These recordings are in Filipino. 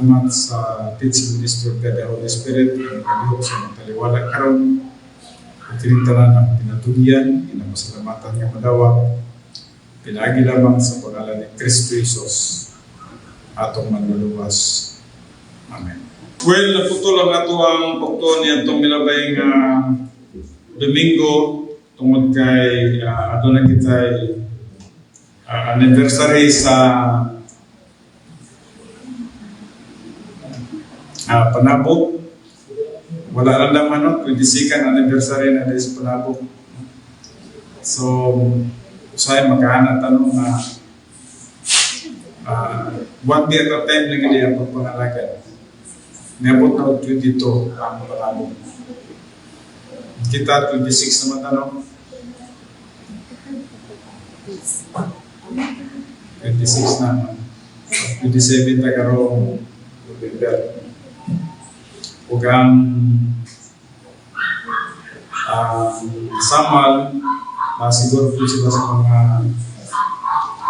salamat sa teaching ministry of the Holy Spirit ang kalihok sa mga taliwala karon at tinitanan ang pinatugyan, pinapasalamatan nga madawat, pinagi lamang sa pangalan ni Kristo Jesus atong manluluwas. Amen. Well, naputol ang ato ang pagtuon niya itong milabay nga Domingo tungod kay ato na kita'y anniversary sa Panabog. Wala lang naman 22nd anniversary na sa Panabog. So, usay magkahanap tanong na one day at a time lang hindi ang pagpangalagan. Nebot na 22 ang Panabog. Kita 26 naman tanong. 26 na. 27 na karong November. Ugang Samal na siguro po sila sa mga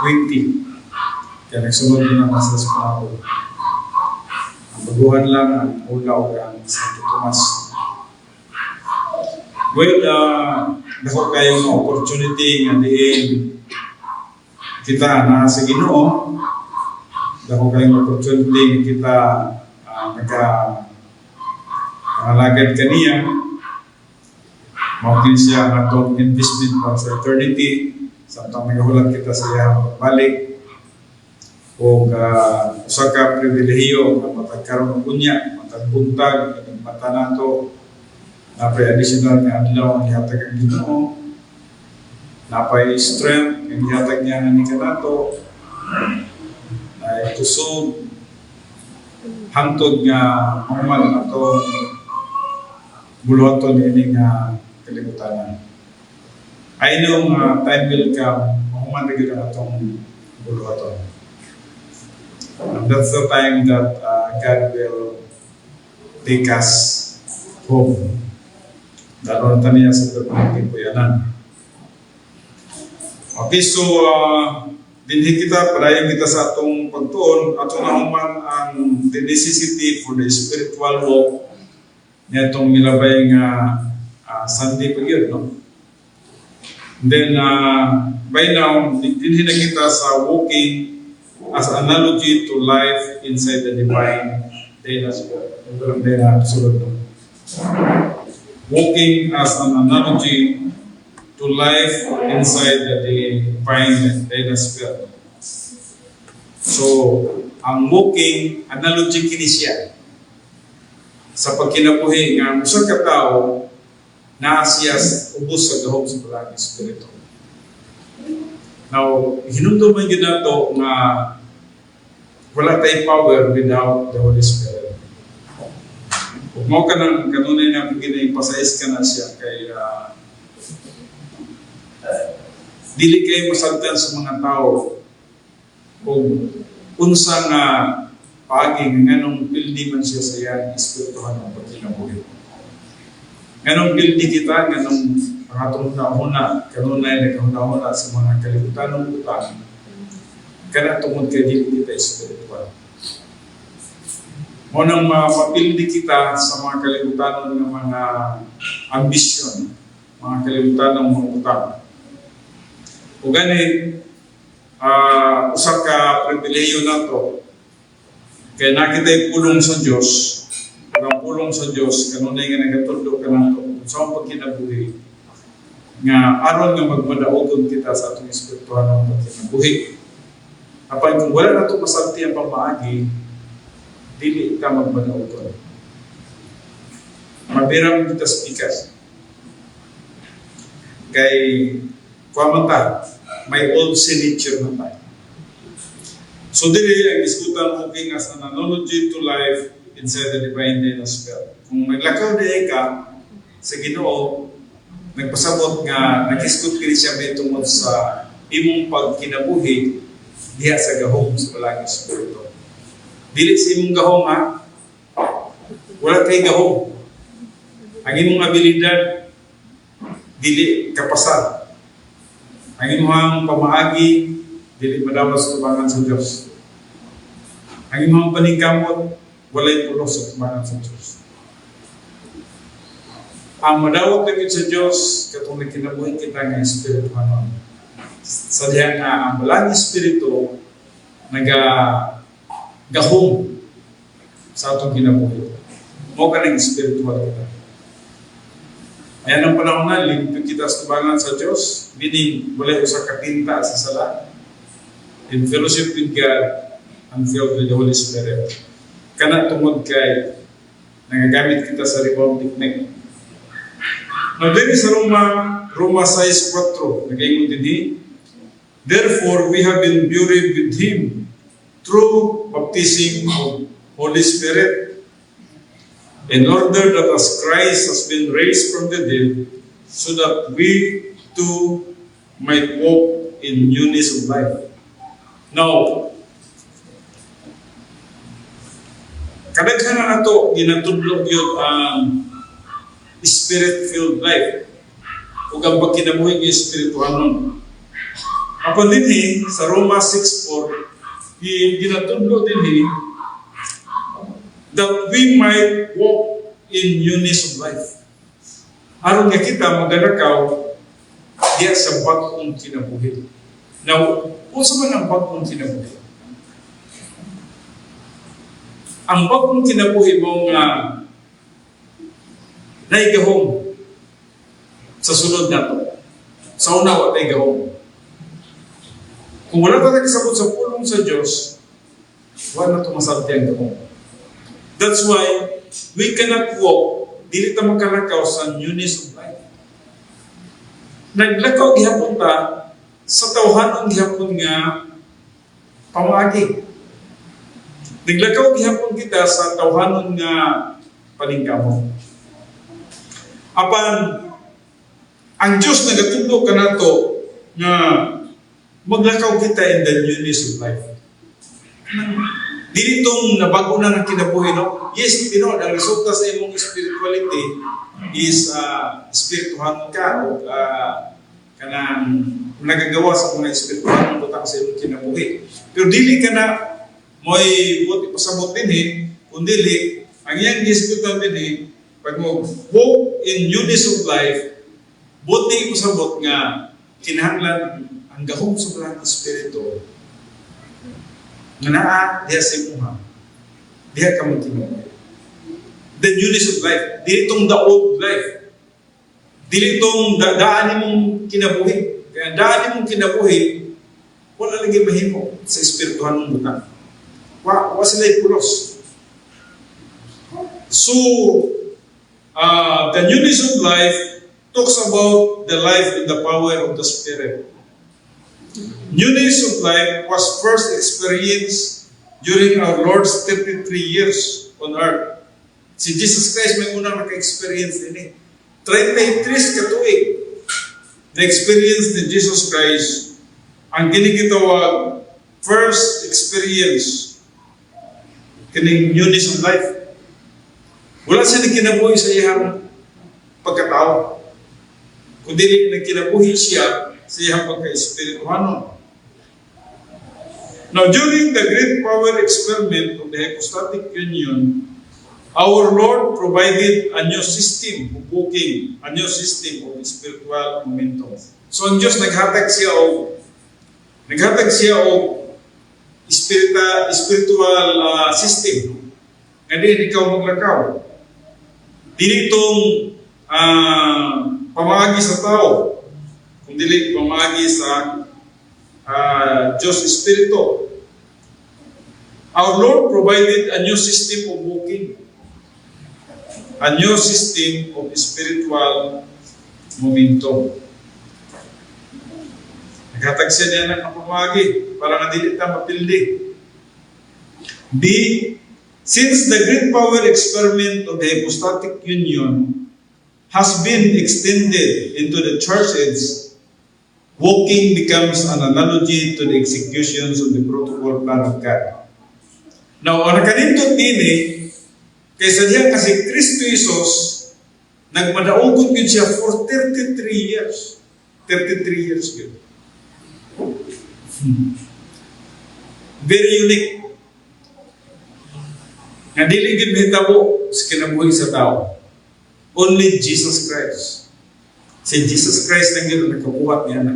20. Kaya nagsunod na nasa sa Panabog. Ang baguhan lang ang ulaw ang Santo Tomas. Well, dako kayong opportunity nga diin kita na sa Ginoo. Dako kayong opportunity nga kita nagka-alagad kaniya. Maukin siya ang atong investment para sa eternity. Samtang nagahulat kita sa iyang balik. O usa ka pribilehiyo na matagkaroon ng kunya, matagbuntag, mata nato. Napay additional nga adlaw ang ihatag ang Ginoo. Napay strength ang ihatag niya nga ni kanato. Ay kusog hangtod nga human ato buluhaton ini nga kalibutanan. I know time will come human na gid ang atong buluhaton. And that's the time that God will take us home. Daron taniya sa pagpapalagay po yanan. Okay, so dinhi kita, padayon kita sa atong pagtuon, ato na human ang the necessity for the spiritual walk niya itong milabay nga Sunday pa yun, no? And then, by now, dinhi na kita sa walking as analogy to life inside the divine dynasty. Ito lang din na sulod, no? Walking as an analogy to life inside the divine dynasty. So, ang walking, analogy kini siya sa pagkinabuhi nga usa ka tawo na siya ubos sa gahom sa palagi espiritu. Now, hinumduman yun nato nga wala tayong power without the Holy Spirit. Kung mo ka ng kanunay na ginay-pasayis ka na siya kay dili kayo masagdan sa mga tao kung unsa nga paging nganong pildi man siya sa iyang espirituhan ng pagkinabuhi. Nganong pildi kita, nganong pangatong nauna, kanunay na kahuna-una sa mga kalibutan ng utang, kana tungod kay dili kita espiritual. Munang mapildi kita sa mga kalibutan ng mga ambisyon, mga kalibutan ng mga utang. O gani, usa ka pribilehiyo na to, kaya nakita pulong sa Diyos, ang pulong sa Diyos, kanunay nga nagatuldo ka na to, sa mga pagkinabuhi, nga aron nga magmadaogon kita sa atong espirituhan ng pagkinabuhi. Kapag kung wala na ito masalti ang pamaagi, dili ka magmadaogon. Mabirang kita spikas. Kay kwamata, may old signature na tayo. So dili ang iskutan walking as an analogy to life inside the divine dynasty. Kung naglakaw na ka sa Ginoo, nagpasabot nga nag-iskut kini siya may tungod sa imong pagkinabuhi diha sa gahom sa palagi espiritu. Dili sa imong gahom ha. Wala kay gahom. Ang imong abilidad dili kapasad. Ang imong pamaagi dili madawas tubangan sa Dios. Ang imong paningkamot walay pulos sa tumangan sa Diyos. Ang madawat lagi sa Diyos, katong nagkinabuhin kita ng Espiritu Hanon. Sa diyan nga, ang balang Espiritu, nagahong sa atong kinabuhi. Mo ka ng spiritual kita. Ayan ang panahon na, limpyo kita sa tubangan sa Diyos, meaning, wala sa kapinta sa sala, in fellowship with God, and filled with the Holy Spirit. Kana tungod kay, nagagamit kita sa rebound technique. Now, din sa Roma 6:4, nag-ingon din, therefore, we have been buried with Him through baptism of Holy Spirit, in order that as Christ has been raised from the dead, so that we too might walk in newness of life. Now, kadaghan na ito, ginatudlog yun ang Spirit-filled life. Huwag ang pagkinabuhi ng Espirituhan nun. Apan din sa Roma 6:4, ginatudlog din that we might walk in newness of life. Aron nga kita maganakaw diya sa bagong kinabuhi. Now, kung man ang bagong kinabuhi? Ang bagong kinabuhi mo nga naigahong sa sunod na to. Sa una, wala naigahong. Kung wala ka nagsabot sa pulong sa Diyos, wala na ito masabi ang gahong. That's why we cannot walk, dili ta makalakaw sa newness of life. Naglakaw gihapon ta sa tawhanon gihapon nga pamagi. Naglakaw gihapon kita sa tawhanon nga paningkamot. Apan ang Diyos nagatudlo kanato nga maglakaw kita in the newness of life. Dili itong nabago na ng kinabuhi, no? Yes, ang resulta sa imong spirituality is spirituhan ka o kanang nagagawa sa mga spirituhan ng butang sa imong kinabuhi. Pero dili ka na mo'y buti pasabot din kundi ang iyang spiritual din pag mo walk in newness of life, buti pasabot nga kinahanglan ang gahong sa mga espiritu nga naa diya sa imuha, diya ka magkinuha. The newness of life, dili itong the old life, dili itong daan mong kinabuhi. Kaya daan mong kinabuhi, wala lagi mahimo sa espirituhan mong butang. Wa sila'y pulos. So, the newness of life talks about the life and the power of the Spirit. Newness of life was first experienced during our Lord's 33 years on earth. Si Jesus Christ may unang naka-experience din 33 katuig na-experience ni Jesus Christ ang ginigitawag first experience kining newness of life. Wala siya nagkinabuhi sa iyang pagkatao, kundi nagkinabuhi siya sa iyang pagka-espirituhanon. Now, during the great power experiment of the hypostatic union, our Lord provided a new system of booking, a new system of spiritual momentum. So, ang Diyos naghatag siya o spiritual system. Nga din ikaw maglakaw. Dili itong pamagi sa tao, kung dili pamagi sa Diyos Espiritu. Our Lord provided a new system of walking, a new system of spiritual momentum. Naghatag siya niya ng pamagi para nga dili ta mapildi. Since the great power experiment of the hypostatic union has been extended into the church age, walking becomes an analogy to the executions of the protocol plan of God. Now, ang nakanindot din kaysa diyan kasi Kristo Jesus, nagmadaungkot yun siya for 33 years. 33 years yun. Very unique. Nga dili gid mahitabo sa kinabuhi sa tao. Only Jesus Christ. Si Jesus Christ lang yun ang nakabuhat niya na.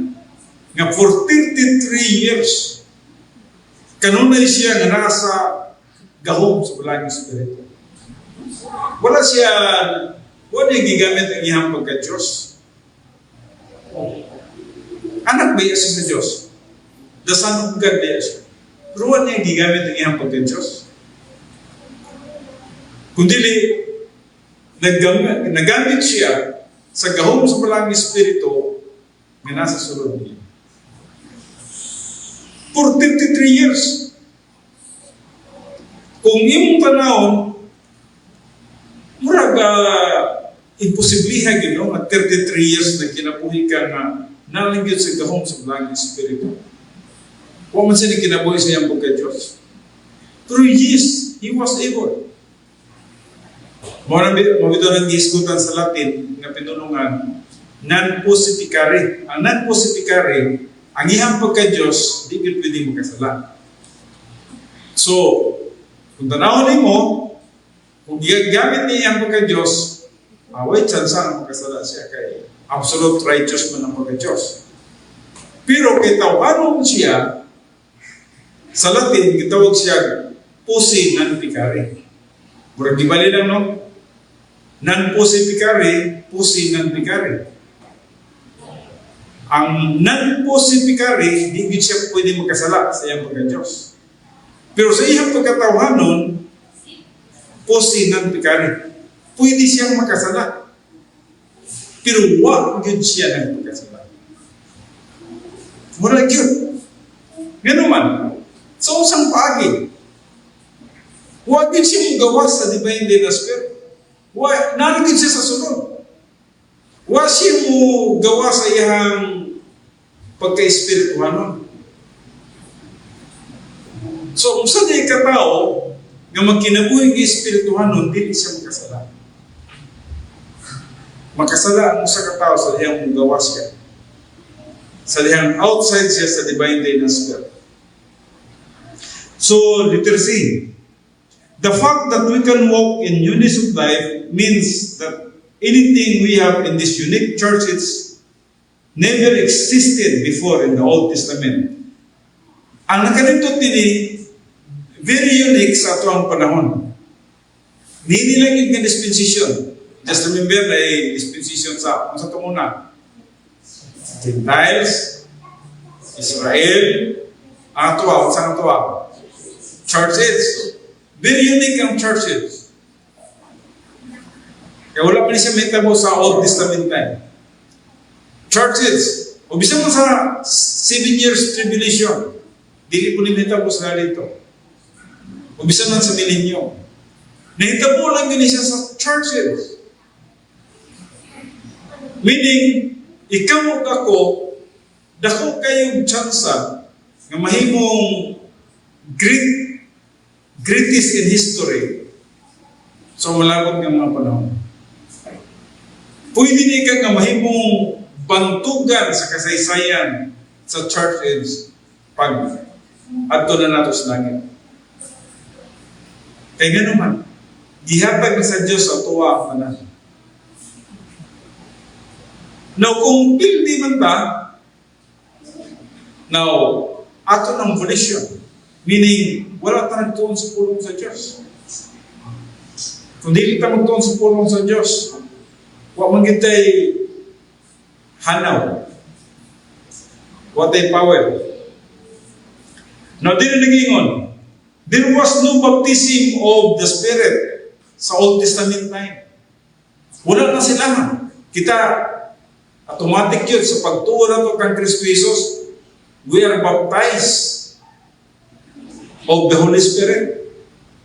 Nga for 33 years, kanunay siya nga nasa gahom sa Balanging Espiritu. Wala niya gigamit ang iyang pagka-Diyos. Anak ba siya sa Diyos? The Son of God ba siya? Pero wala niya gigamit ang iyang pagka-Diyos. Kundili, nagamit siya sa gahom sa Balanging Espiritu nga nasa sulod niya. For 33 years. Kung imong tanawon, murag imposiblihan yun, at 33 years na kinabuhi ka na nalinggit sa gahom sa Balanging Espiritu. Kung man siya kinabuhi sa iyang pagka-Diyos. Pero yes, he was able. Mabito ng giskutan sa Latin nga pinulungan, non-possificare. Ang non-possificare, ang iyang pagka-Diyos, di ka pwede magkasala. So, kung tanawin mo, kung gamit niya ang pagka-Diyos, away tsansa ang magkasala siya kay absolute righteous man ang pagka-Diyos. Pero kay tawanon siya, sa Latin, gitawag siya posse non-picare. Murag di bali lang, no? Non-possificare, posse non-picare. Ang non-possificare, di siya pwede magkasala sa iyang pagka-Diyos. Pero sa iyang pagkatawanon, posse non-picare, pwede siyang makasala. Pero wag yun siya ng pagkasala. Murag yun. Ganun man. So, isang pagi. Wag yun siya gawas sa divine day na spirit. Nalagid siya sa sunod. Wag siya mo gawa sa iyang pagka-espirituanon. So, kung saan niya katao, nga magkinabuhi ng espirituanon, hindi siya makasala. Makasala ang sa katao sa iyang gawa siya. Sa iyang outside siya sa divine day na spirit. So, letter C. The fact that we can walk in newness of life means that anything we have in this unique churches never existed before in the Old Testament. Ang nakalito din very unique sa ito panahon. Hindi lang yung dispensation. Just remember na dispensation sa ito muna. Gentiles, Israel, ang tuwa, saan ang tuwa? Churches. Very unique ang churches. Kaya wala pa siya metabo sa Old Testament time. Churches. O bisa mo sa 7 years tribulation. Dili po ni metabo sa dito. O bisa man sa milenyo. Nahitabo lang din siya sa churches. Meaning, ikaw o ako, dako kayong tsansa nga mahimong greatest in history. So, malabot ng mga panahon. Pwede na ikaw nga mahimong bantugan sa kasaysayan sa church age pag adto na nato sa langit. Kaya nga naman, gihatag na sa Diyos ang tuwa ang tanan. Now, kung pildi man ta, now, ato ng volition, meaning, wala ta nagtuon sa pulong sa Diyos. Kung di ka magtuon sa pulong sa Diyos, huwag magintay hanaw. What a power. Now, din nagingon, there was no baptism of the Spirit sa Old Testament time. Wala na sila. Kita, automatic yun sa pagtuo na ito kang Kristo Jesus, we are baptized of the Holy Spirit.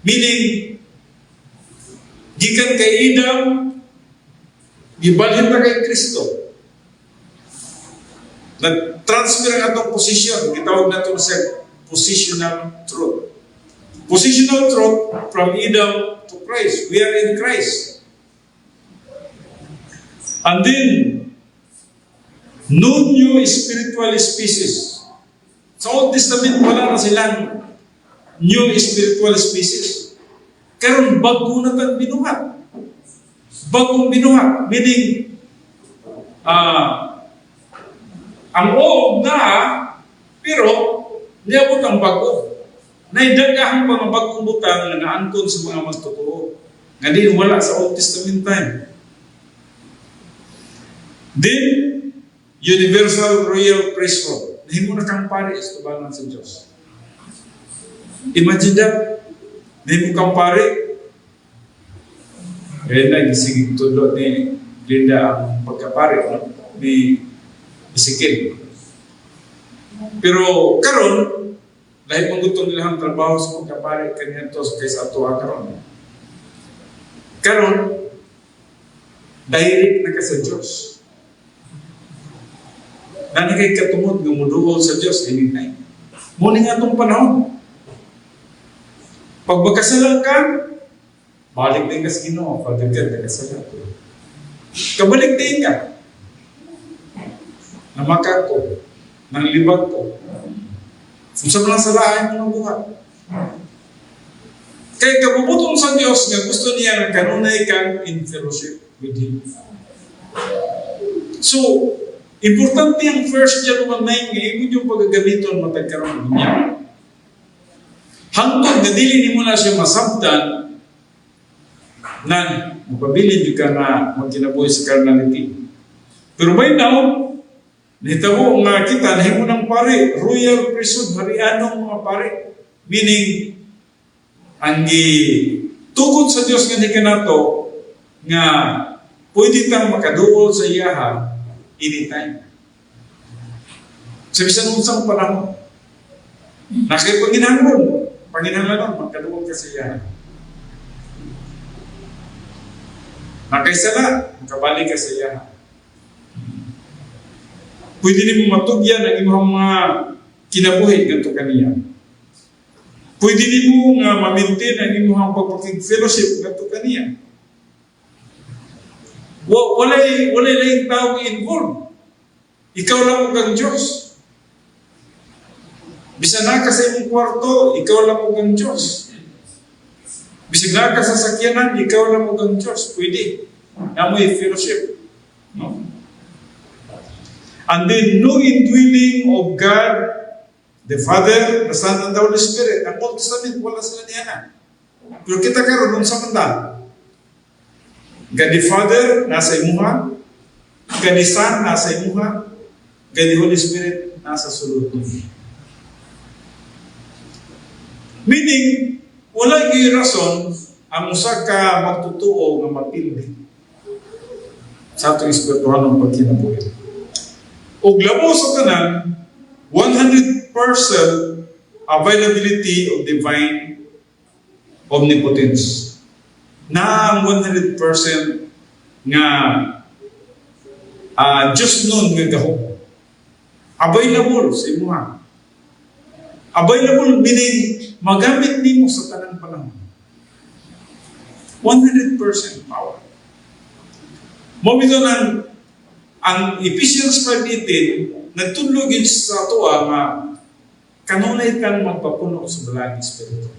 Meaning, gikan kay Adam, gibalhin na kay Kristo. Nag-transfer ang atong posisyon. Gitawag na ito sa positional truth. Positional truth from Adam to Christ. We are in Christ. And then, no new spiritual species. Sa Old Testament, wala na silang new spiritual species. karon bago na tang binuhat. Bagong binuhat, meaning, ang oog na, pero niabot ang bago. Naidagahang mga bagong butang na naangkon sa mga magtotoo. Nga di wala sa Old Testament time. Then, universal royal priesthood. Nahimo na kang pari sa tubangan sa Diyos. Imagine that. Nahimo kang pari. Kaya na, gising tulot ni Linda ang pagkapari, no? Ni Ezekiel. Pero karon, dahil pagutong nila ang trabaho sa pagkapari kanyan to kaysa ato karon. Karon, direct na ka sa Diyos. Na kay katumod ng muduol sa Diyos anytime. Muna nga itong panahon. Pag magkasalan ka, balik din ka sa Ginoo, pagdagat na kasalan. Kabalik din ka. Namakag ko, nang libag ko. Sa mga salaan ng buhat. Kaya kabubutong sa Diyos nga gusto niya na kanunay kang in fellowship with Him. So, importante ang 1 John 1:9 nga ibig yung pagagamiton matagkaroon niya. Hangtod na dili ni mo na siya masabdan na mapabilin yung ka na magkinabuhi sa carnality. Pero by now, nahitabo nga kita, nahimo ng pare, royal priesthood, harianong mga pare. Meaning, ang tugod sa Diyos nga di ka nato, nga pwede tang makaduol sa iyaha anytime. Sa bisan unsang panahon, nakay Panginahanglan, makaduol ka sa iyaha. Nakaisala, makabalik ka sa iyaha. Pwede ni mo matugyan ang imong mga kinabuhi ganito kaniya. Pwede ni mo nga ma-maintain ang imong pagpakig-fellowship ganito kaniya. Walay lang tao involved. Ikaw lang mo kang Diyos. Bisa na ka sa imong kwarto, ikaw lang mo kang Diyos. Bisa na ka sa sakyanan, ikaw lang mo kang Diyos. Pwede. Namoy fellowship. No? And then, no indwelling of God, the Father, the Son, and the Holy Spirit. Ang Old Testament, wala sila niya. Pero kita karon nun sa manda. God the Father, nasa imuha. God the Son, nasa imuha. God the Holy Spirit, nasa sulod mo. Meaning, wala yung rason ang usa ka magtutuo nga mapildi sa atong espiritual ng pagkinabuhi. O labo sa tanan, 100% availability of divine omnipotence. Na ang 100% nga just nun nga gahom. Available sa imuha. Available meaning magamit nimo sa tanang panahon. 100% power. Mabito ng ang Ephesians 5:18 nagtudlogin sa atoa nga kanunay kang magpapuno sa balaging espiritu.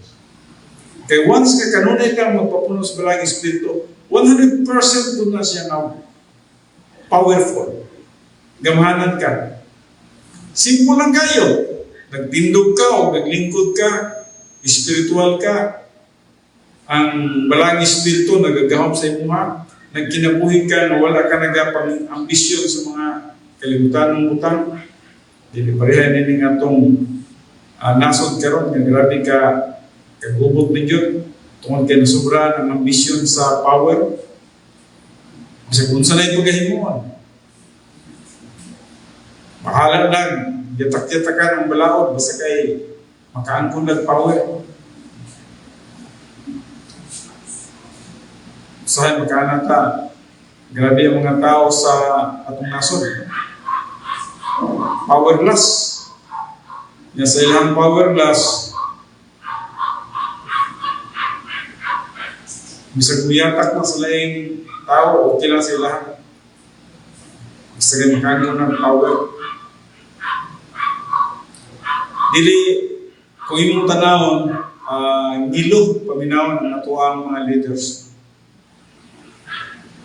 Kay once ka kanunay kang magpapuno sa balaging espiritu, 100% doon na siya na powerful. Gamahanan ka. Simple lang kayo. Nagtindog ka o naglingkod ka, espiritual ka, ang balaging espiritu nagagahom sa imuha, nagkinabuhi ka na wala ka nagapang ambisyon sa mga kalimutan ng butang. Dili pareha nini nga itong nasod karon nga grabe ka kagubog ninyo tungkol kay nasobra ng ambisyon sa power. Kasi kung saan ay pagkahimuan. Mahala lang, yatak-yatakan ang balaod basta kay makaangkon ng power. Sahay magkanata, grabe ang mga tao sa atong nasod. Powerless. Nga sa ilang powerless, bisag muyatak na sa laing tao, okay lang sa ilang. Basta ganyan ng power. Dili, kung imong tanawon, ngilo paminaw ng natuang mga leaders.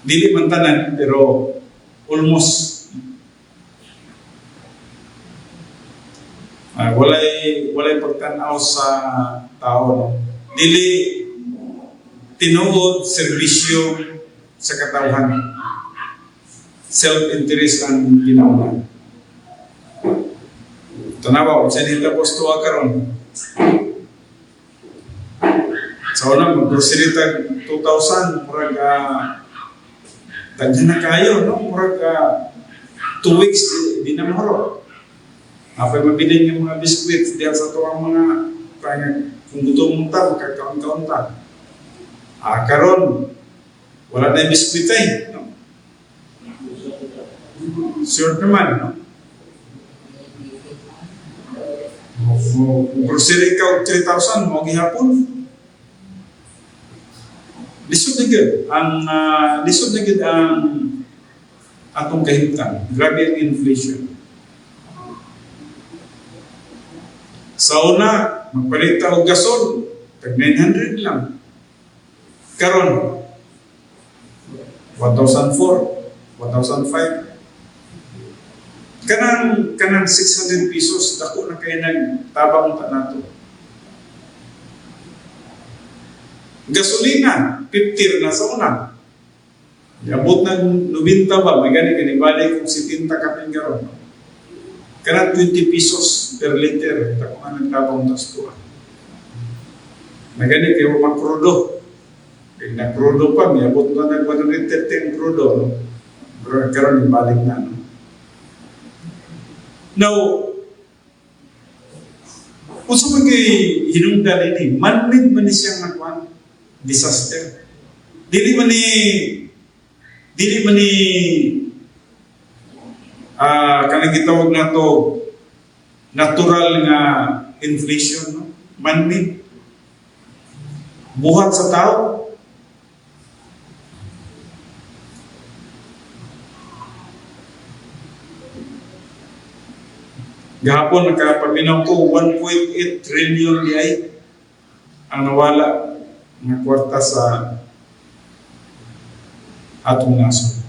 Dili man tanan pero almost walay pagtanaw sa tao, no? Dili tinuod serbisyo sa katawhan. Self-interest ang ginawa. Tanawa, kung saan nila postuwa karon. Sa una, mag-grocery tag 2,000, murag taghan na kayo, no? Murag 2 weeks, di na mahoro. Apay mabiling yung mga biskuits, diyan sa tuwang mga kung gutom mo ta, magkakaon-kaon ta. Karon, wala na yung biskuit ay. No? Sure naman, no? Grocery ka 3,000, mo gihapon. Lisod na gid ang atong kahimtang. Grabe ang inflation. Sa una, magpalit ta og gasol, tag 900 lang. Karon 1,004, 1,005. Kanang 600 pesos dako na kay nagtabang ta nato. Gasolina 50 na sa una. Abot ng 90 ba, may gani kanibalik kung 70 ka pingaron. Kanang 20 pesos per liter dako na nagtabang ta sa tuwa. May gani kayo makrudo. Kaya nagkrudo pa, may abot na nag-130 krudo. No? Pero karon ibalik na. No? Now, kung sa mga hinungdan ini, man-made man siyang nagwan disaster. Dili man ni kanang gitawag na to natural nga inflation, no? Man-made. Buhat sa tao. Gahapon nakapaminaw ko 1.8 trillion di ay ang nawala ng kwarta sa atong naso.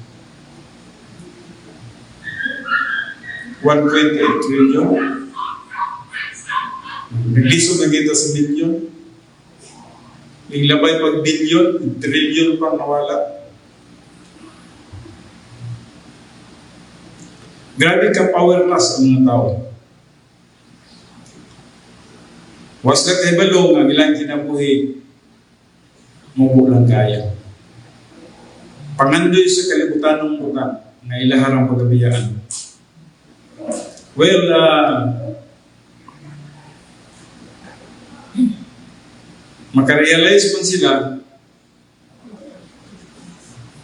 1.8 trillion. Naglisod na kita sa bilyon. Naglabay pag bilyon, trillion pang nawala. Grabe ka powerless ang mga tao. Was na tayo balong ang ilang kinabuhi, mubo lang kaya. Pangandoy sa kalibutan ng muta, na ilaharang pagkabiyaan. Well, makarealize man sila,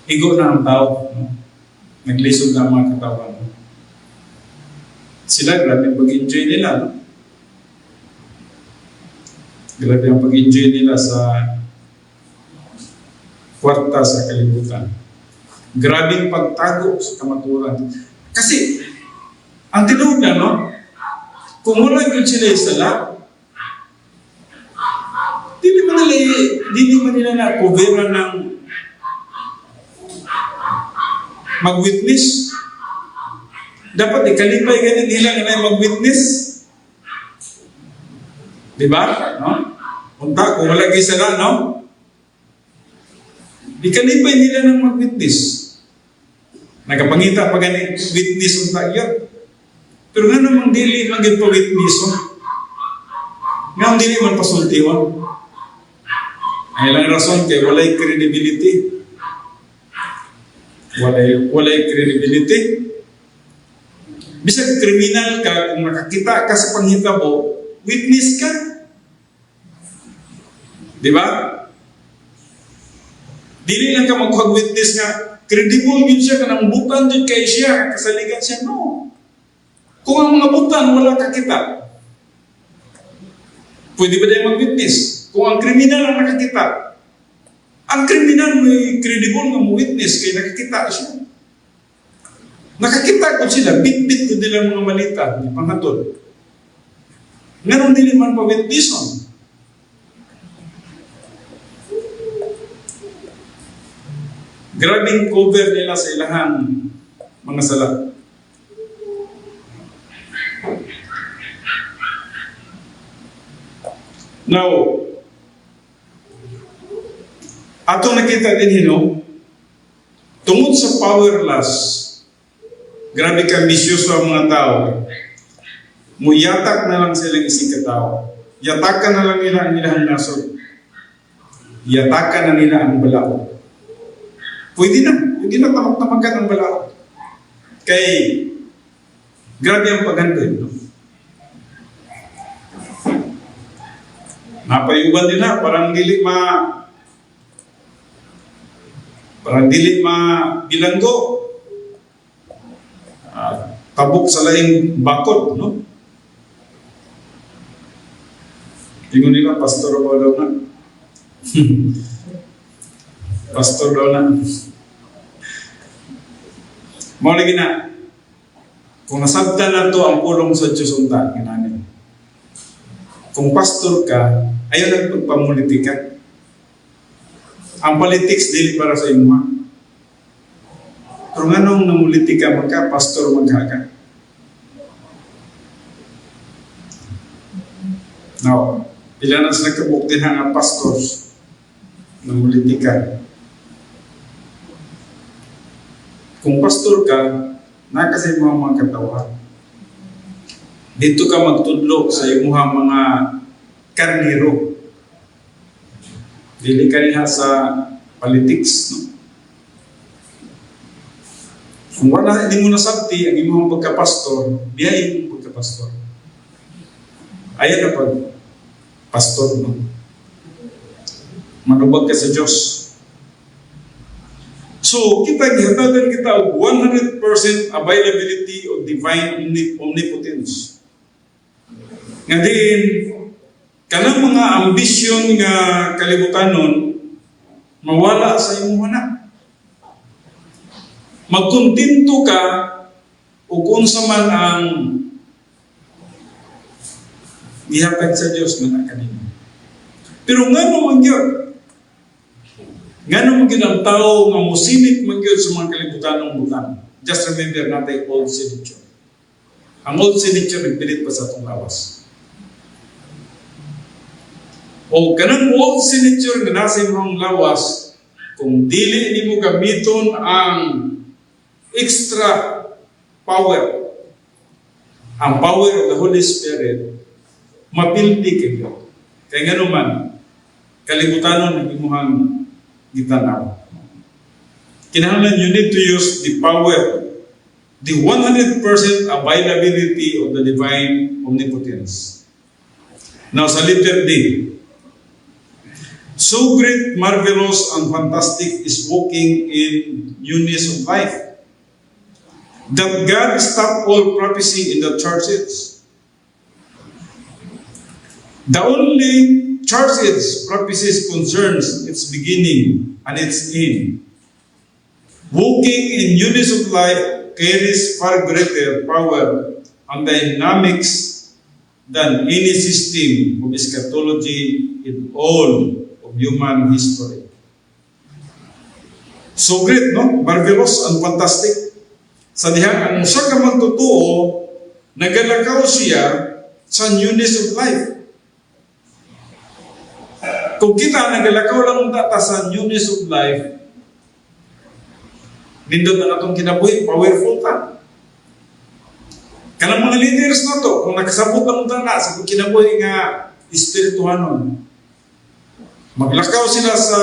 igo na ang tao. No? Naglisod na ang mga katawan. Sila, grabe pag-enjoy nila. No? Grabe ang pag-enjoy nila sa kwarta sa kalibutan. Grabe ang pagtago sa kamaturan. Kasi, ang tinuod na, no? Kung wala yun sila isala, hindi man nila na-coveran ng mag-witness. Dapat ikalipay ganun nila na mag-witness. Diba? No? Punta, kung wala kayo sala, no? Ikalipay nila ng mag-witness. Nagapangita pa ganun witness unta yun. Pero nga namang dili maging pa-witness, no? Nga dili man pasultiwan. Ay lang rason kay walay credibility. Walay credibility. Bisag kriminal ka, kung nakakita ka sa panghitabo, witness ka. Di ba? Dili lang ka mag-witness nga, credible yun siya, kanang butan din kay siya, kasaligan siya. No. Kung ang mga butan, wala kakita. Pwede ba tayo mag-witness? Kung ang kriminal ang nakakita, ang kriminal may credible nga mo-witness kaya nakakita siya. Nakakita ko sila, bit-bit ko nila mga malita, ni pangatod. Ngayon dili man pa-witnesson. Grabing cover nila sa ilahang mga sala. Now, atong nakita din hino, tungod sa powerless, grabe ka ambisyoso ang mga tao. Muyatak na lang silang ising katao. Yatakan na lang nila ang ilang nasod. Yatakan na nila ang balao. Pwede na. Hindi na tamak-tamakan ang balao. Kay, grabe ang paghandoy. No? Napayuban nila, parang dili bilanggo. Tabok sa laing bakod, no? Tingnan nila, pastor ba daw na? Pastor daw na. Mao lagi na, kung nasabtan na to ang pulong sa Diyos unta, ginanin. Kung pastor ka, ayaw nagpagpamulitika. Ang politics dili para sa imo. Pero nga nung namulitika magka, pastor maghaka. Now, ilan na sila kabuktin ang pastors namulitika. Kung pastor ka, nakasay mo mga katawan. Dito ka magtudlo sa imuha mga karnero. Dili ka niya sa politics. No? Kung wala, hindi mo nasabti ang imuhang pagkapastor, biyahin mo pagkapastor. Ayan na pag pastor. No? Manubag ka sa Diyos. So, gihatagan kita 100% availability of divine omnipotence. Nga din, kanang mga ambisyon nga kalibutanon, mawala sa imo na. Magkontinto ka o kung sa man ang gihatag sa Diyos na kanino. Pero nga naman yun, nga naman ang tao nga musinit magyod sa mga kalibutanong butan. Just remember natin old signature. Ang old signature nagpilit pa sa itong lawas. O kanang old signature na nasa imong lawas, kung dili ni mo gamiton ang extra power, ang power of the Holy Spirit, mapildi kayo. Kaya nga naman, kalibutanon ng imuhang gitanaw. Kinahanglan you need to use the power, the 100% availability of the divine omnipotence. Now sa letter D, so great, marvelous, and fantastic is walking in newness of life, that God stopped all prophecy in the churches. The only churches prophecies concerns its beginning and its end. Walking in newness of life carries far greater power and dynamics than any system of eschatology in all of human history. So great, no? Marvelous and fantastic. Sa dihang ang usa ka magtotoo, nagalakaw siya sa newness of life. Kung kita nagalakaw lang ta sa newness of life, nindot na itong kinabuhi, powerful ta. Kanang mga leaders na to, kung nakasabot lang ta na sa kinabuhi nga espirituhanon, maglakaw sila sa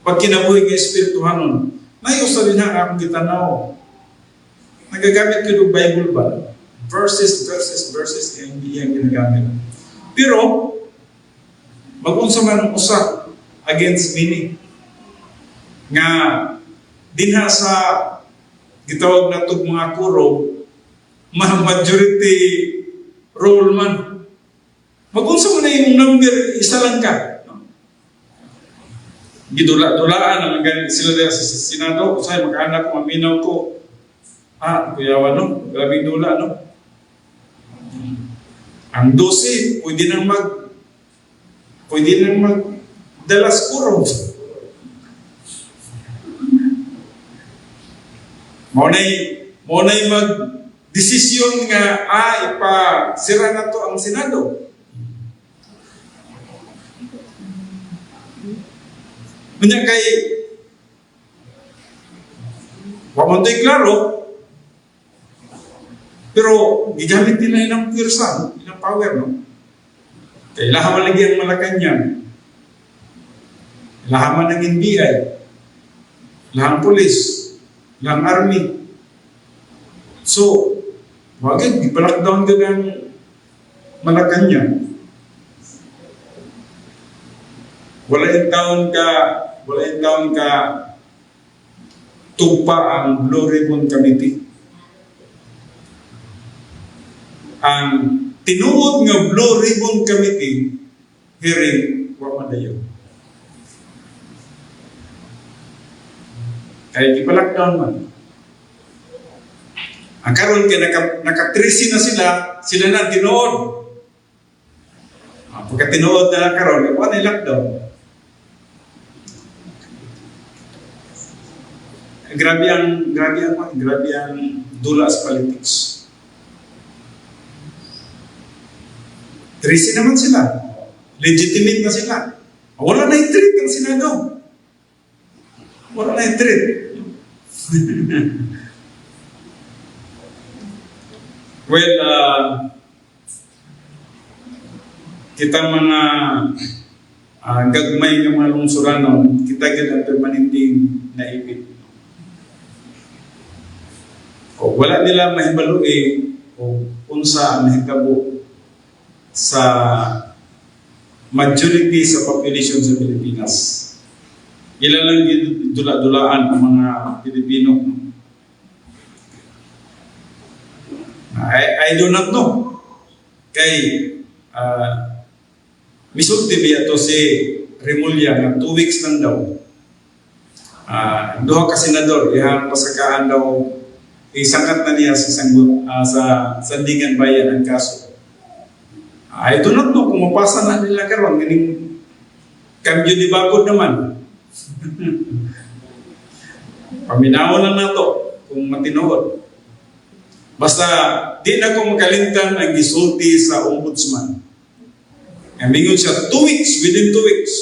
pagkinabuhi nga espirituhanon, nayos rin ang akong gitanaw. Nagagamit ko yung Bible ba? Verses, yung ginagamit. Pero, mag-unsa man ang usa against meaning nga dinha sa gitawag natong mga kuro majority role man. Mag-unsa man na yung number, isa lang ka. No? Gidula-dulaan naman ganit sila dahil sa Senado, usay mag-anak ko, maminaw ko. Kuyawan no? Grabing dula no? Ang 12, pwede nang magdalas kuro. Maunay mag-desisyon nga, ipasira na to ang Senado. Kanya kay, wamantoy klaro, pero gigamit nila ilang pwersa, ilang power, no? Kailangan lagi ang Malacanang, lahaman ng NBI, lahang pulis, lahang army. So, wagin, ipalakdown ka ng Malacanang. Wala yung taon ka tugpa ang Blue Ribbon Committee. Ang tinuod nga Blue Ribbon Committee hearing wa madayo. Kaya ipalakdown man. Ang karon kay naka-13 na sila na tinuod. Pagka tinuod na karon, wala na lockdown. Grabe ang dula sa politics. 13 naman sila. Legitimate na sila. Wala na yung treat ang Senado. Wala na yung treat. Well, kita mga gagmay ng mga lungsuranon, kita gano'n permanenteng naipit. O wala nila mahibalo o unsa ang nahitabo sa majority sa population sa Pilipinas. Ilalang dula-dulaan ang mga Pilipino. I do not know. Kay misulti biya to si Remulla na 2 weeks lang daw. Duha ka senador, ihang pasakaan daw, isangkat na niya sa Sandigan Bayan ang kaso. I do not know kung mapasa na nila karon ganing kambyo di bagod naman. Paminaw na nato kung matinuod. Basta di na ko makalimtan ang gisulti sa ombudsman. Mingon siya 2 weeks, within 2 weeks.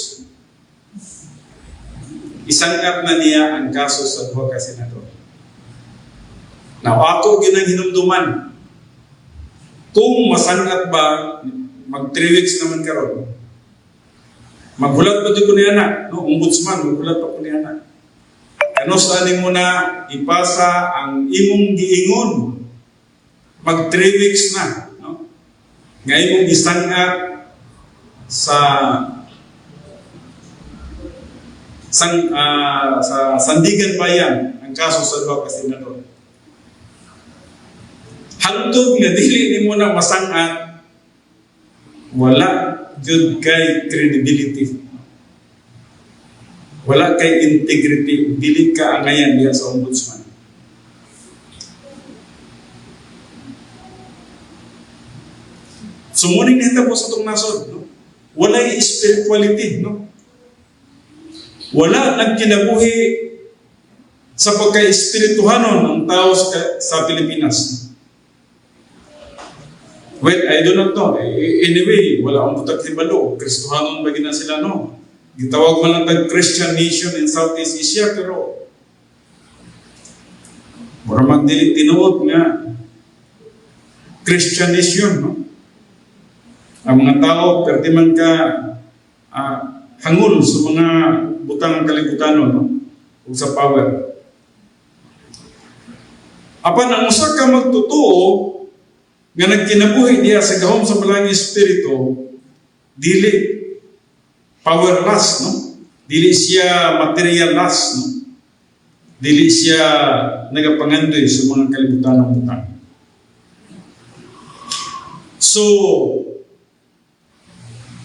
Isangkat na niya ang kaso sa duha ka senador. Now ako ginang hinumduman. Kung masangkat ba, mag 3 weeks naman karon. Maghulat pa di ko niya na, no? Ombudsman, maghulat pa ko niya na. Ano sa aning mo na ipasa ang imong giingon? Mag 3 weeks na, no? Ngayon mong isangkat sa Sandigan Bayan ang kaso sa duha ka senador. Hantod nga dili nimo na masangkat, wala jud kay credibility. Wala kay integrity, dili ka angayan diya sa ombudsman. Sumuning nito po sa itong nasod, no? Wala yung spirituality, no? Wala nagkinabuhi sa pagka-espirituhanon ng tao sa Pilipinas. Well, I do not know. Anyway, wala akong butag hibalo. Kristohanon ba gina sila, no? Gitawag man lang Christian nation in Southeast Asia, pero mura magdili tinuod nga Christian nation, no? Ang mga tao, perti man ka hangul sa mga butang kalibutanon, no? O sa power. Apan ang usa ka magtutuo nga nagkinabuhi diya sa gahom sa balang espiritu, dili powerless, no? Dili siya materialist, no? Dili siya nagapangandoy sa mga kalibutanong butang. So,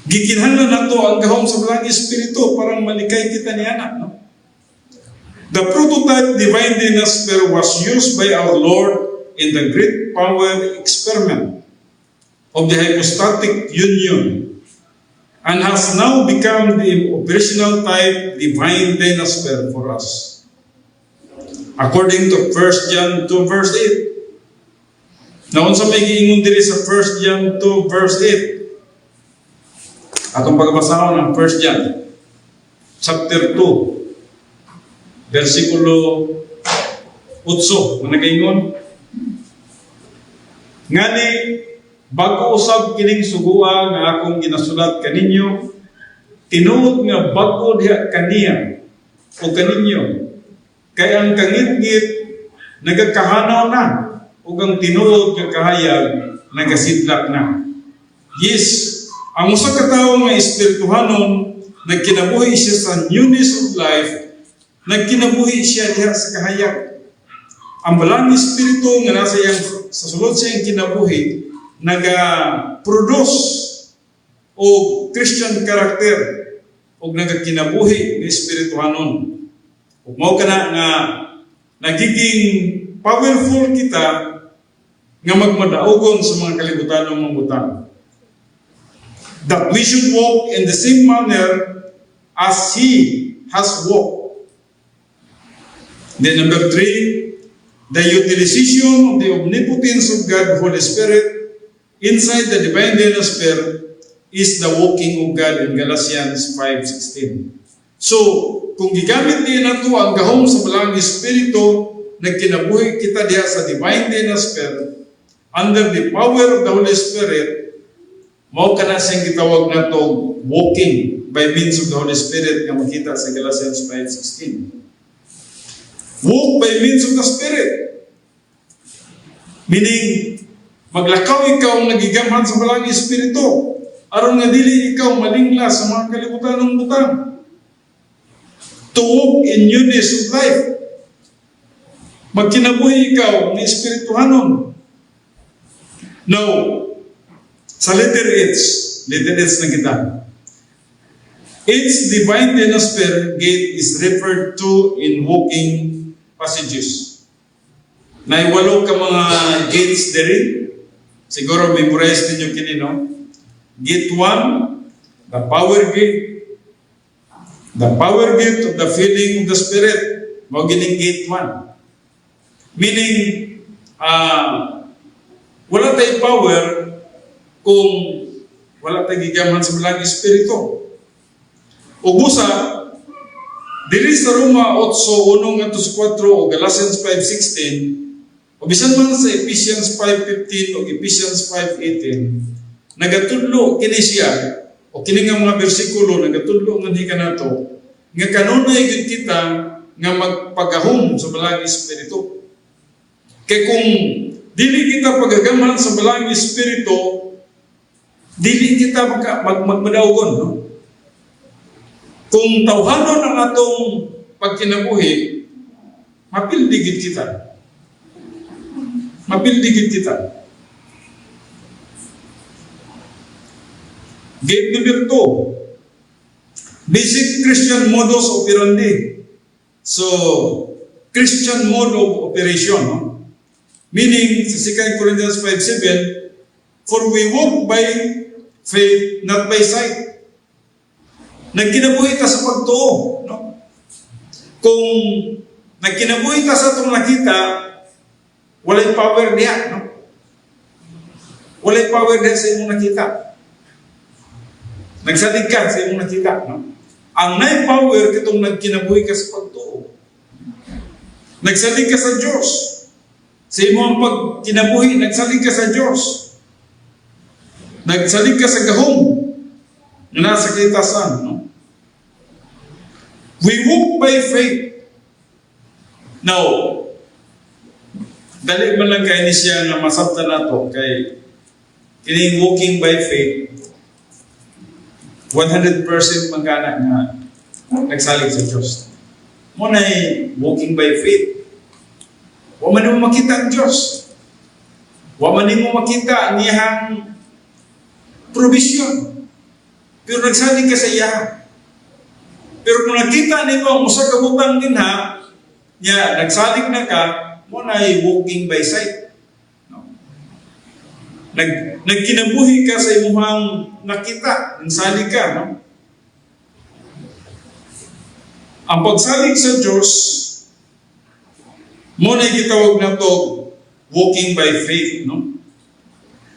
gikinahanglan nato ang gahom sa balang espiritu para malikay kita ni anak, no? The prototype divine dinosphere was used by our Lord in the great power experiment of the hypostatic union and has now become the operational type divine dinosphere for us. According to 1 John 2 verse 8. Naon sa may giingon diri sa 1 John 2 verse 8. Atong pagbasahon ng 1 John chapter 2 versikulo 8 managaingon. Ngani bago usab kining sugua nga akong ginasulat kaninyo, tinuod nga bago diha kaniya o kaninyo, kay ang kangit-ngit nagakahanaw na ug ang tinuod nga kahayag nagasidlak na. Yes, ang usa ka tawo nga espirituhanon nagkinabuhi siya sa newness of life, nagkinabuhi siya diha sa kahayag. Ang balang espiritu nga nasa iyang sa sulod sa iyang kinabuhi naga-produce o Christian character o nagakinabuhi ng espirituhanon. Ug mao kana nga nagiging powerful kita nga magmadaugon sa mga kalibutanong mangutang. That we should walk in the same manner as He has walked. Then number 3, the utilization of the omnipotence of God, Holy Spirit, inside the divine Denosphere is the walking of God in Galatians 5:16. So, kung gigamit din nato ang gahom sa balang Espiritu, nagkinabuhi kita diha sa divine Denosphere, under the power of the Holy Spirit, mao kana siyang gitawag nato walking by means of the Holy Spirit nga makita sa Galatians 5:16. Walk by means of the Spirit. Meaning, maglakaw ikaw nagigamhan sa balang Espiritu aron nga dili ikaw malingla sa mga kalibutanong butang. To walk in newness of life. Magkinabuhi ikaw ng Espirituhanon. Now, sa letter H na kita. Its divine Denosphere gate is referred to in walking passages. Naiwalo ka mga gates diri. Siguro memorize ninyo kini, no? Gate 1, the power gate. The power gate of the filling of the Spirit. Mao gining gate 1. Meaning, wala tayong power kung wala tayong gigamhan sa balang Espiritu. Ubusa, dili sa Roma 8:1-4 o Galatians 5:16, o bisan man sa Ephesians 5:15 o Ephesians 5:18, nagatudlo kini siya, o kini nga mga bersikulo, nagatudlo nga ni kanato, nga kanunay gid kita nga magpagahom sa balang Espiritu. Kay kung dili kita pagagamhan sa balang Espiritu, dili kita magmadaugon, no? Kung tawhanon ang atong pagkinabuhi, mapildigid kita. Mapildigid kita. Gate number 2, basic Christian modus operandi. So, Christian mode of operation, no? Meaning, sa 2 Corinthians 5:7, for we walk by faith, not by sight. Nagkinabuhi ta sa pagtuo, no? Kung nagkinabuhi ta sa itong nakita, walay power niya, no? Walay power niya sa imong nakita. Nagsalig ka sa imong nakita, no? Ang may power kitong nagkinabuhi ka sa pagtuo. Nagsalig ka sa Diyos. Sa imong pagkinabuhi, nagsalig ka sa Diyos. Nagsalig ka sa gahom na nasa kaitasan, no? We walk by faith. Now, dali man lang kayo ni siya na masabta na to kay kining walking by faith 100% magana nga nagsalig sa Diyos. Muna walking by faith. Wa man mo makita ang Diyos. Wa man mo makita ang iyang provision. Pero nagsalig ka sa iya. Pero kung nakita nito ang usa ka butang dinha, niya nagsalig na ka, mo na walking by sight. No? Nagkinabuhi ka sa imong nakita, nagsalig ka, no? Ang pagsalig sa Diyos Mo na gitawag na to walking by faith, no?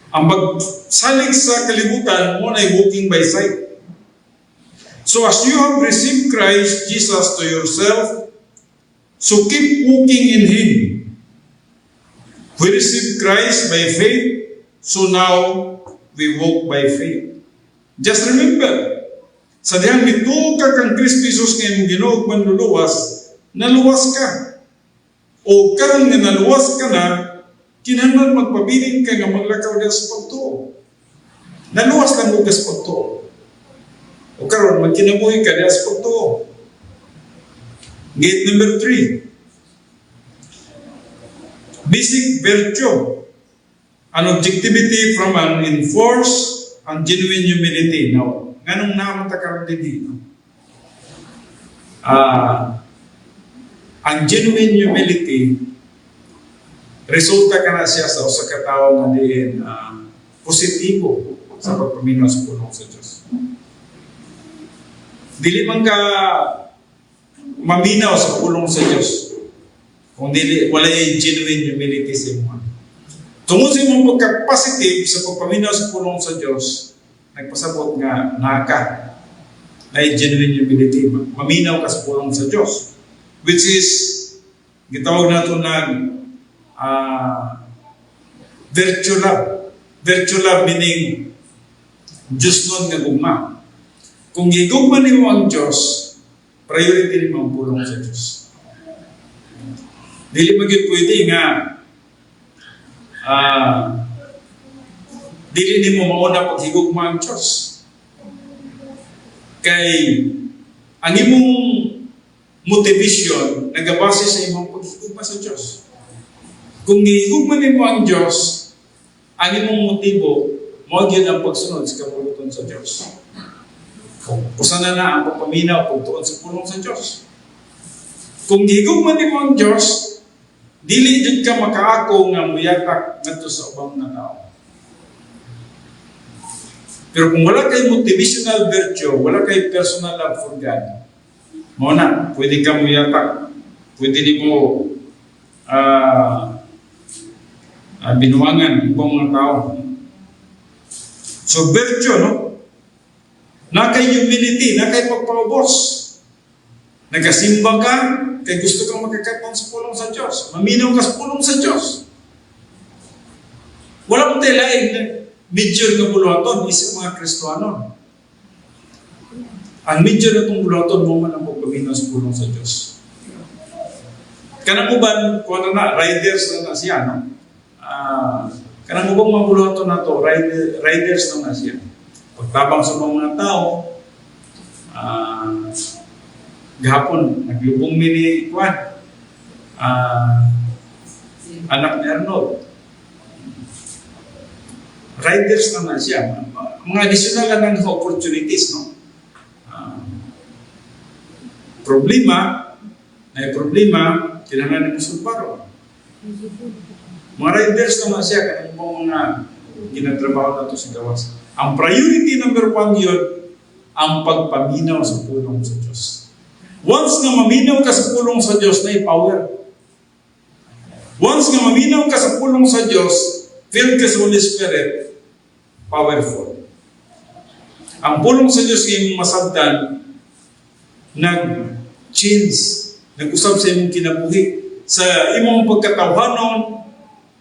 Ang pagsalig sa kalibutan mo na walking by sight. So as you have received Christ Jesus to yourself, so keep walking in Him. We received Christ by faith, so now we walk by faith. Just remember, sa dihang mito ka kang Kristo Jesus ngayong Ginoo manluluwas, naluwas ka. O karon nga naluwas ka na, kinahanglan magpabilin ka nga maglakaw diha sa pagtuo. Naluwas lang mo sa pagtuo. O karon magkinabuhi ka diha sa pagtuo. Gate number 3. Basic virtue. An objectivity from an enforced and genuine humility. Now, nganong naman ta karon dinhi, no? Ang genuine humility, resulta ka na siya sa usa ka tawo nga diin positibo sa pagpaminaw sa pulong sa Dios. Dili man ka maminaw sa pulong sa Dios kung dili walay genuine humility sa imo. Tungod sa imong pagka-positive sa pagpaminaw sa pulong sa Dios, nagpasabot nga naka na genuine humility, maminaw ka sa pulong sa Dios, which is gitawag nato nag virtue love. Virtue love meaning Diyos nun nga gugma. Kung gigugma nimo ang Diyos, priority nimo ang pulong sa Diyos. Dili magid pwede nga dili nimo mauna pag higugma ang Diyos. Kay ang imong motivation nagabase sa imong paghigugma sa Diyos. Kung gihigugma nimo ang Diyos, ang imong motibo mao gyud ang pagsunod sa kapuluton sa Diyos. Usa na ang pagpaminaw pagtuon sa pulong sa Diyos. Kung gihigugma nimo ang Diyos, dili jud ka makaako nga muyatak ngadto sa ubang nga tao. Pero kung wala kay motivational virtue, wala kay personal love for God, mo na, pwede ka muyatak. Pwede di mo binuangan ibang mga tao. So virtue, no? Na kay humility, na kay pagpaubos. Nagasimba ka, kay gusto kang makakatang sa pulong sa Diyos. Maminaw ka sa pulong sa Diyos. Wala mong telaing na medyo na buluhaton, isang mga Kristohanon. Ang medyo na itong buluhaton mo man ang pagpaminaw sa pulong sa Diyos. Kanang mo ba, kung ano na, riders na siya, no? Kanang mo bang mabuluhaton na to, riders na siya. Pagtabang sa mga tao, gahapon, naglubong mini Juan, anak ni Arnold. Riders na siya. Mga additional lang ng opportunities, no? Problema, kailangan ng sulparo. Mga riders naman siya, kanang mga ginatrabaho na ito sa gawas. Ang priority number 1 yun, ang pagpaminaw sa pulong sa Diyos. Once nga maminaw ka sa pulong sa Diyos, na power. Once nga maminaw ka sa pulong sa Diyos, filled ka sa Holy Spirit, powerful. Ang pulong sa Diyos ngayong masabdan, nag-change, nag-usap sa imong kinabuhi, sa imong pagkatawhanon,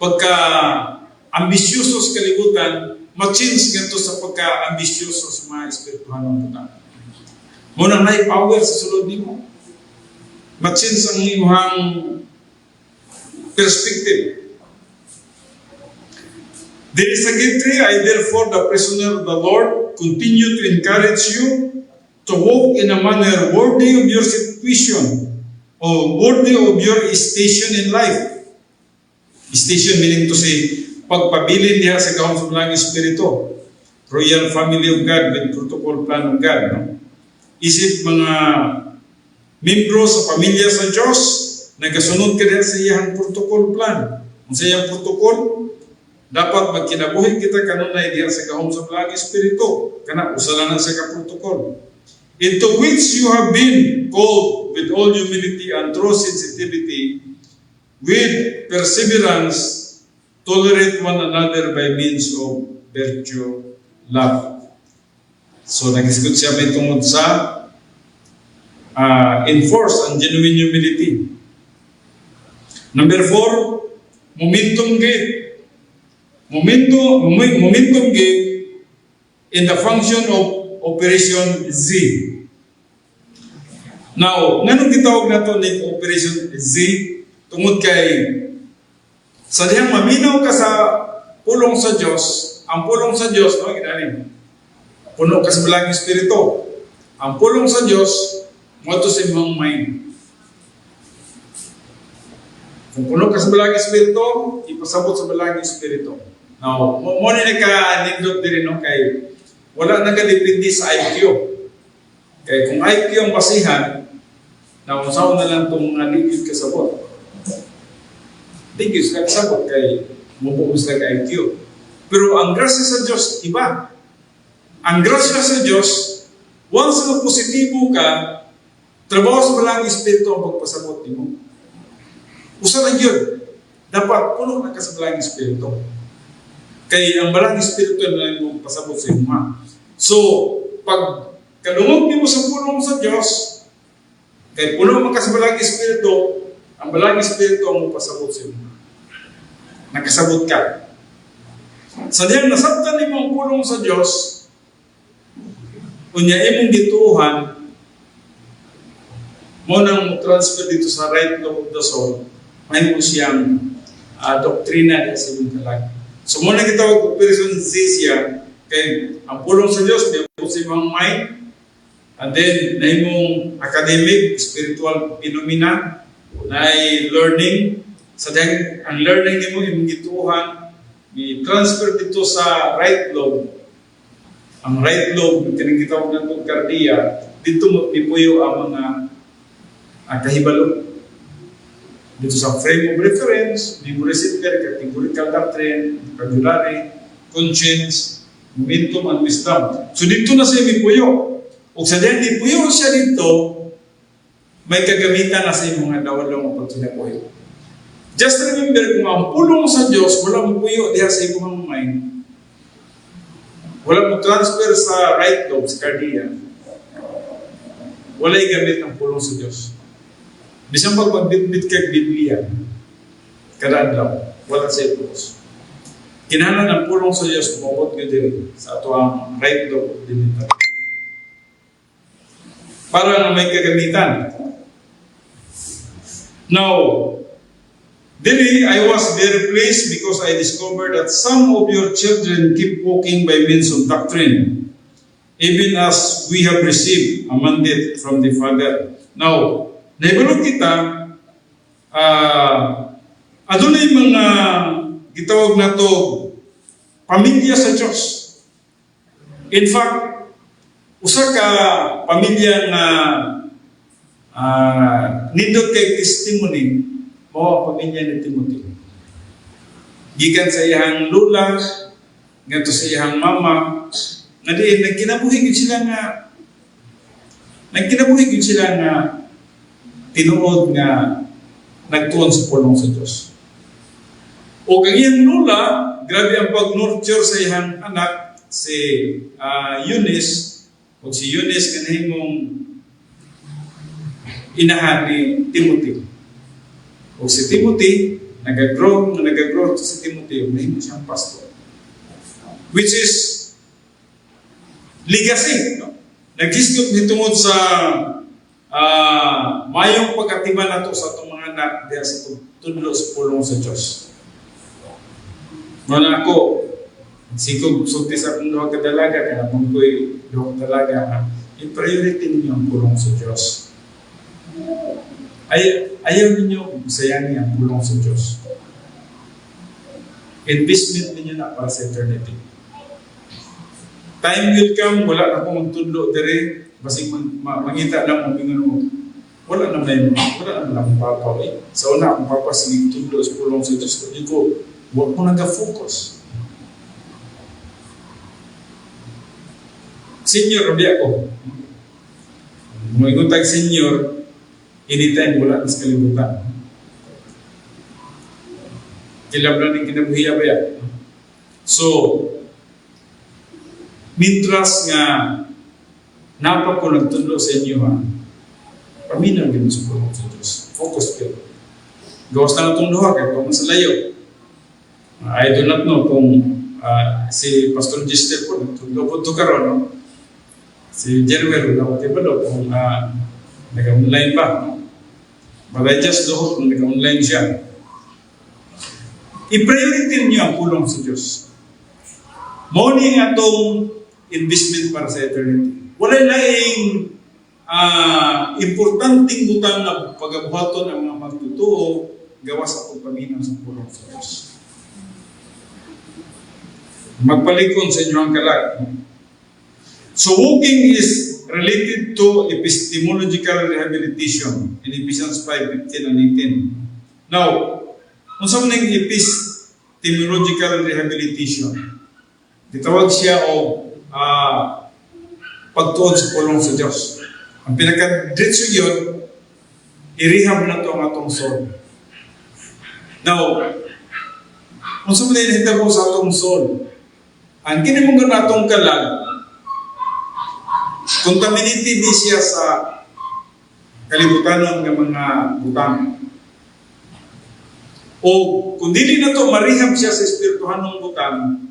pagka-ambisyoso sa kalibutan, mag-change ganito sa pagka-ambisyoso sa mga espirituhanong puta. Muna na power sa sulod nimo. Mag-change ang imong perspective. There is a victory. I therefore, the prisoner of the Lord, continue to encourage you to walk in a manner worthy of your situation or worthy of your station in life. Station meaning to say, pagpabilin niya sa gahom sa mga espiritu. Royal family of God with protocol plan of God. No? Isip mga membro sa pamilya sa Diyos, nagasunod ka rin sa iyang protocol plan. Kung sa iyang protocol, dapat magkinabuhin kita kanunay diya sa gahom sa mga espiritu. Kana, usala na sa ka-protocol. Into which you have been called with all humility and true sensitivity, with perseverance, tolerate one another by means of virtue, love. So, nag-isgot siya may tungod sa enforce ang genuine humility. Number 4, momentum gate. Momentum gate in the function of Operation Z. Now, nganong gitawag nato ni Operation Z? Tungod kay sa dihang maminaw ka sa pulong sa Dios, ang pulong sa Dios no ginani. Puno ka sa Balang Espiritu. Ang pulong sa Dios mo to sa imong mind. Kung puno ka sa Balang Espiritu, ipasabot sa Balang Espiritu. Now, mo ni naka-nindot diri no kay wala na kadepende sa IQ. Kay kung IQ ang basihan, na usaw na lang itong ligid kasabot. Ligid ka kasabot kay mabubos lang IQ. Pero ang grasya sa Diyos, iba. Ang grasya sa Diyos, once na positibo ka, trabaho sa Balang Espiritu ang pagpasabot mo. Usa lang yun. Dapat puno na ka sa Balang Espiritu. Kay ang Balang Espiritu na yung pasabot sa ima. So, pag kalungog mo sa pulong sa Diyos, kay puno man ka sa Balang Espiritu, ang Balang Espiritu ang pasabot sa ima. Nakasabot ka. Sa diyang nasabtan ni mong pulong sa Diyos, kunya imong gituhan, mo nang transfer dito sa right lobe of the soul, may mo siyang doktrina sa imong kalag. So muna gitawag Operation Z siya, kay ang pulong sa Diyos, may po sa imong mind, and then na imong academic, spiritual phenomena, na learning, sa dahil ang learning mo, imong gituhan, i-transfer dito sa right lobe. Ang right lobe, kanang gitawag ng itong kardiya, dito mo ipuyo ang mga kahibalo. Dito sa frame of reference, memory center, categorical doctrine, vocabulary, conscience, momentum, and wisdom. So dito na siya ipuyo. O sa dahil ipuyo siya dito, may kagamitan na sa mga dawalong pagtunapuyo. Just remember, kung ang pulong sa Diyos, wala mo puyo diha sa imong mind, wala mo transfer sa right lobe, sa kardiya, wala gamit ang pulong sa Diyos. Bisang pagpagbitbit kag Biblia, kada adlaw, wala sa Diyos. Kinahanglan ang pulong sa Diyos, kumabot ko din sa ato ang right lobe, dinitan. Para na may kagamitan. Now, Dili, I was very pleased because I discovered that some of your children keep walking by means of doctrine, even as we have received a mandate from the Father. Now, naibulog kita, adunay mga gitawag na to pamilya sa Diyos. In fact, usa ka pamilya na nindot kay testimony, o pamilya ni Timothy. Gikan sa iyang lula, ngadto sa iyang mama, nga diin nagkinabuhi gid sila nga tinuod nga nagtuon sa pulong sa Dios. O kang iyang lula, grabe ang pag-nurture sa iyang anak si Eunice, o si Eunice kanahimong inahan ni Timothy. O si Timothy, nag-grow si Timothy, nahimo siyang pastor. Which is legacy, no? Nag-isgot ni tungod sa mayong pag-atiman nato sa itong mga anak diya sa tudlo sa pulong sa Diyos. Wala ako, sikog sulti sa akong duha ka dalaga, kaya mong ko'y duha ka dalaga, i-priority ninyo ang pulong sa Diyos. Ayaw ninyo sayangin ang pulong sa Diyos. Investment ninyo na para sa eternity. Time will come, wala na akong magtudlo dere, basig mangita lang mo, wala na akong papa. Sa una akong papa sinig tudlo sa pulong sa Diyos. Hindi ko, huwag ko nag-focus. Senior, rabi ako. Mga ikutag senior, anytime wala na sa kalibutan. kilablan ng kinabuhiya ba yan? So, mitras nga napa ko nagtundo sa inyo ha, paminaw din sa pulong sa Diyos. Focus kayo. Gawas na itong duha kayo kung sa layo. I do not know kung si Pastor Gister po nagtundo po ito karoon, no? Si Jerwell, wala ko tibalo kung nag-online ba. No? But I just do kung nag-online siya. I-priority niyo ang pulong sa Diyos. Morning atong investment para sa eternity. Wala laing importanteng butang na pagabuhaton ang mga magtutuo gawas sa pagpaminaw sa pulong sa Diyos. Magpalikon sa inyo ang kalag. So walking is related to epistemological rehabilitation in Ephesians 5:15 and 18. Now, kung saan nang epistemological rehabilitation, ditawag siya o pagtuon sa pulong sa Diyos. Ang pinaka-diretso yun, i-rehab na ito ang atong soul. Now, kung saan nang hinihintay ko sa atong soul, ang kinimungan na atong kalag, contaminated di siya sa kalibutan ng mga butang. O kung dili na ito, marihab siya sa espirituhan ng butang,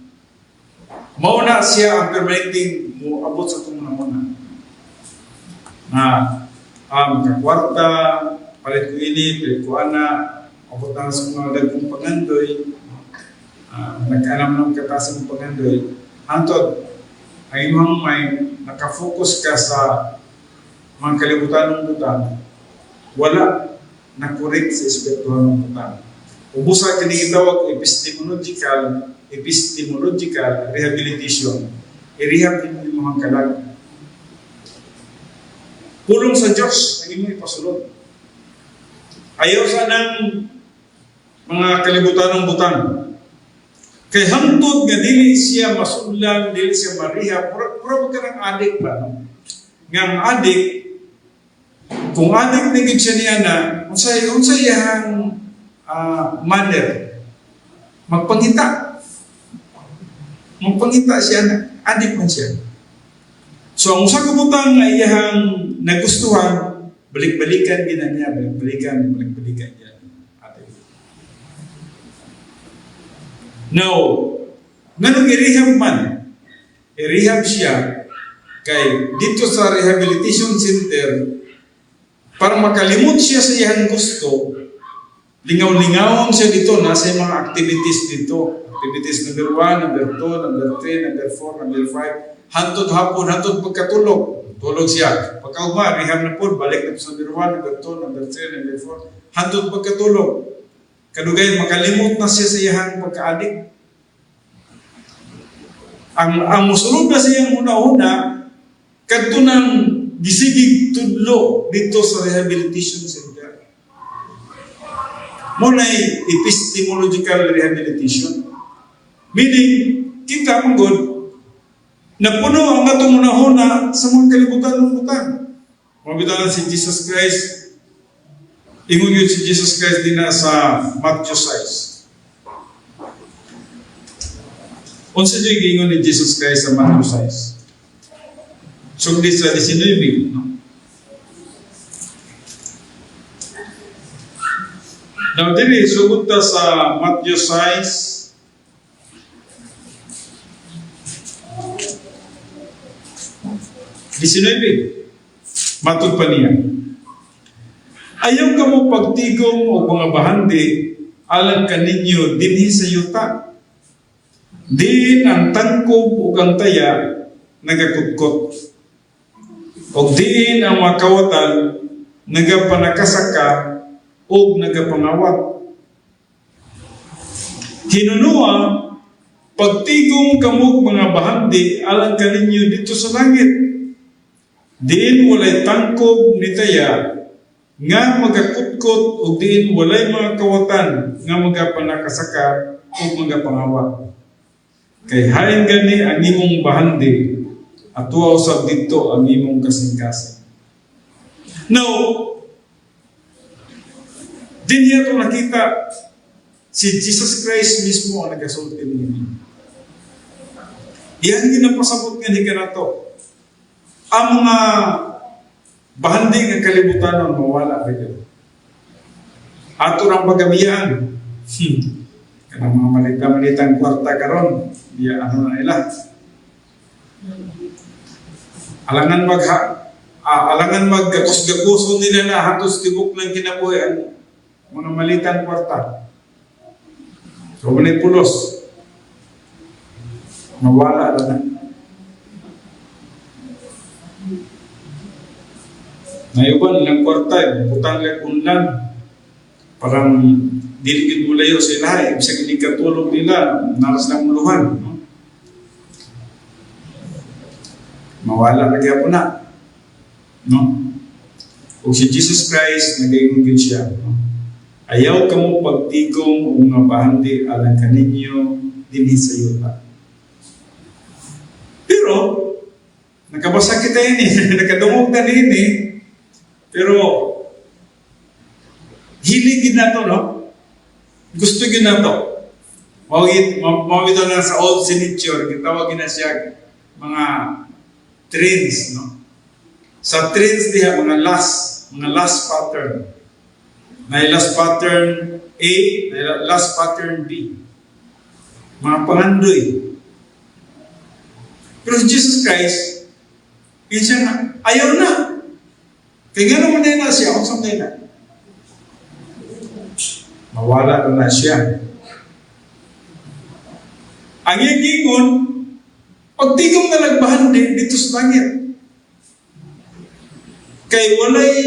mauna siya ang permitting mo abot sa itong muna. Kakwarta, palit ko ini, palit ko ana, abot na sa mga dagkong pangandoy, nag-alam ng katasang pangandoy. Antod, ang imong mind, nakafocus ka sa mga kalibutan ng butang, wala na-correct sa espirituhan ng butang. Ubusa kinigitawag epistemological rehabilitation. I-rehab din yung mga kalag. Pulong sa Diyos ang imong ipasulod. Ayaw sa ng mga kalibutan ng butang. Kay hangtod nga dili siya masudlan, dili siya marehab, pura ka ng adik ba? No? Nga ang adik, kung adik na gid siya niya na, unsay iyang manner, magpangita siya na, adik man siya. So ang usa ka butang nga iyang nagustuhan, balik-balikan niya, balik-balikan niya. Now, nganong i-rehab man, i-rehab siya kay dito sa rehabilitation center para makalimot siya sa iyang gusto, lingaw-lingawon siya dito, nasa mga activities dito. Activities number 1, number 2, number 3, number 4, number 5, hantod hapon, hantod pagkatulog. Tulog siya. Pagkaugma, rehab na po, balik na po sa number 1, number 2, number 3, number 4, hantod pagkatulog. Kadugay, makalimot na siya sa iyang pagka-adik. Ang musulod na siyang una-una, kadto ng gisigig tudlo dito sa rehabilitation center. Muna'y epistemological rehabilitation. Meaning, kita mong God, napuno ang atong una-una sa mga kalibutan ng butang. Mabidalan si Jesus Christ, ingon yun si Jesus Christ din na sa Matthew 6. Unsa dyan ingon ni Jesus Christ sa Matthew 6? Sugdi sa 19, no? Now, dili, sugod ta sa Matthew 6, matod pa niya. Ayaw ka mo pagtigom o mga bahandi alang kaninyo dinhi sa yuta. Diin ang tangkob o ang taya nagakutkot. O diin ang makawatan nagapanakasaka o nagapangawat. Hinunua, pagtigom kamog mga bahandi alang kaninyo dito sa langit. Diin walay tangkob ni taya nga magakutkot o diin walay mga kawatan nga magapanakasaka o magapangawat. Kay hain gani ang imong bahandi at tuwa usab dito ang imong kasing-kasing. Now, din niya ito nakita Si Jesus Christ mismo ang nagasulti niya. Iyan ginapasabot nga ni kanato. Ang mga bahandi ng kalibutan ang mawala kayo. Ato ng paggabiyan. Kanang mga malita-malitang kwarta karon, diya ano na nila. Alangan maggakus-gakuso nila na hatos tibok ng kinabuhi mga malitang kwarta. So, manay pulos. Mawala na. Nayuban lang kwarta, butang lang unlan. Parang diligid mo layo sila, ibig hindi katulog nila, naras lang muluhan. No? Mawala na kaya po na. No? Kung si Jesus Christ, nagayungin siya. No? Ayaw ka mo pagtigong o nga bahandi alang kaninyo dinhi sa yuta. Pero, nakabasa kita yun nakadungog na rin pero, hiligin na to, no? Gusto yun na to. Mawito na sa old signature, kitawagin na siya mga trends, no? Sa trends diha, mga last pattern. May last pattern A, may last pattern B. Mga pangandoy. Pero si Jesus Christ, siya na, ayaw na. Kaya nga naman na siya, kung saan na. Mawala na siya. Ang ikingon, pagtigong na nagbahan din dito sa langit. Kay walay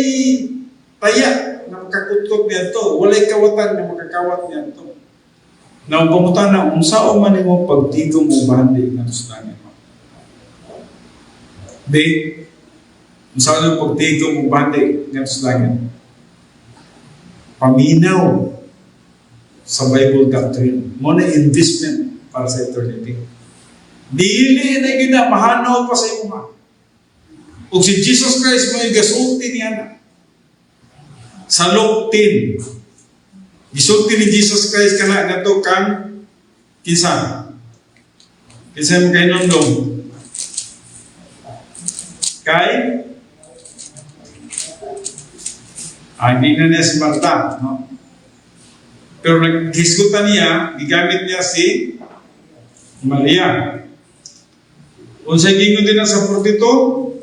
taya na makakutkot niya ito. Walay kawatan na makakawat niya ito. Na ang pamutan na, kung saan man mo pagtigong mo bahan din na sa langit. Di, kung saan mo pagtigong mo bahan din na sa langit. Paminaw sa Bible doctrine. Muna investment para sa eternity. Dili na gina, mahanaw pa sa iyo ma. Kung si Jesus Christ may gasulti niya na. Sa Luke 10. Gisulti ni Jesus Christ kana na to kang kinsa. Kinsa mo kay nondong. Kay hindi na niya si Marta, no? Pero naghisgutan niya, gigamit niya si Maria. Kung siya gingon din na sa 42,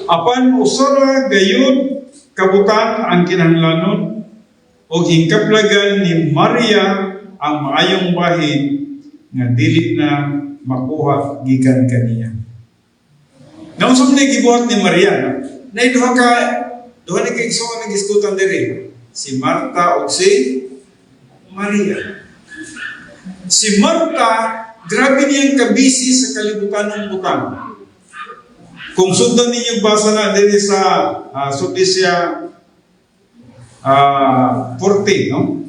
apan usara gayud kabutan ang kinahanglanon o hingkaplagan ni Maria ang maayong bahin nga dili na makuha gikan kaniya. Nausap na gibuhat ni Maria, na duha ni kaigsuon ang giskutan diri, si Marta o si Maria. Si Marta, grabe niyang kabisi sa kalibutan ng butang. Kung sundan ninyo basa na din sa Sudisya 40, no?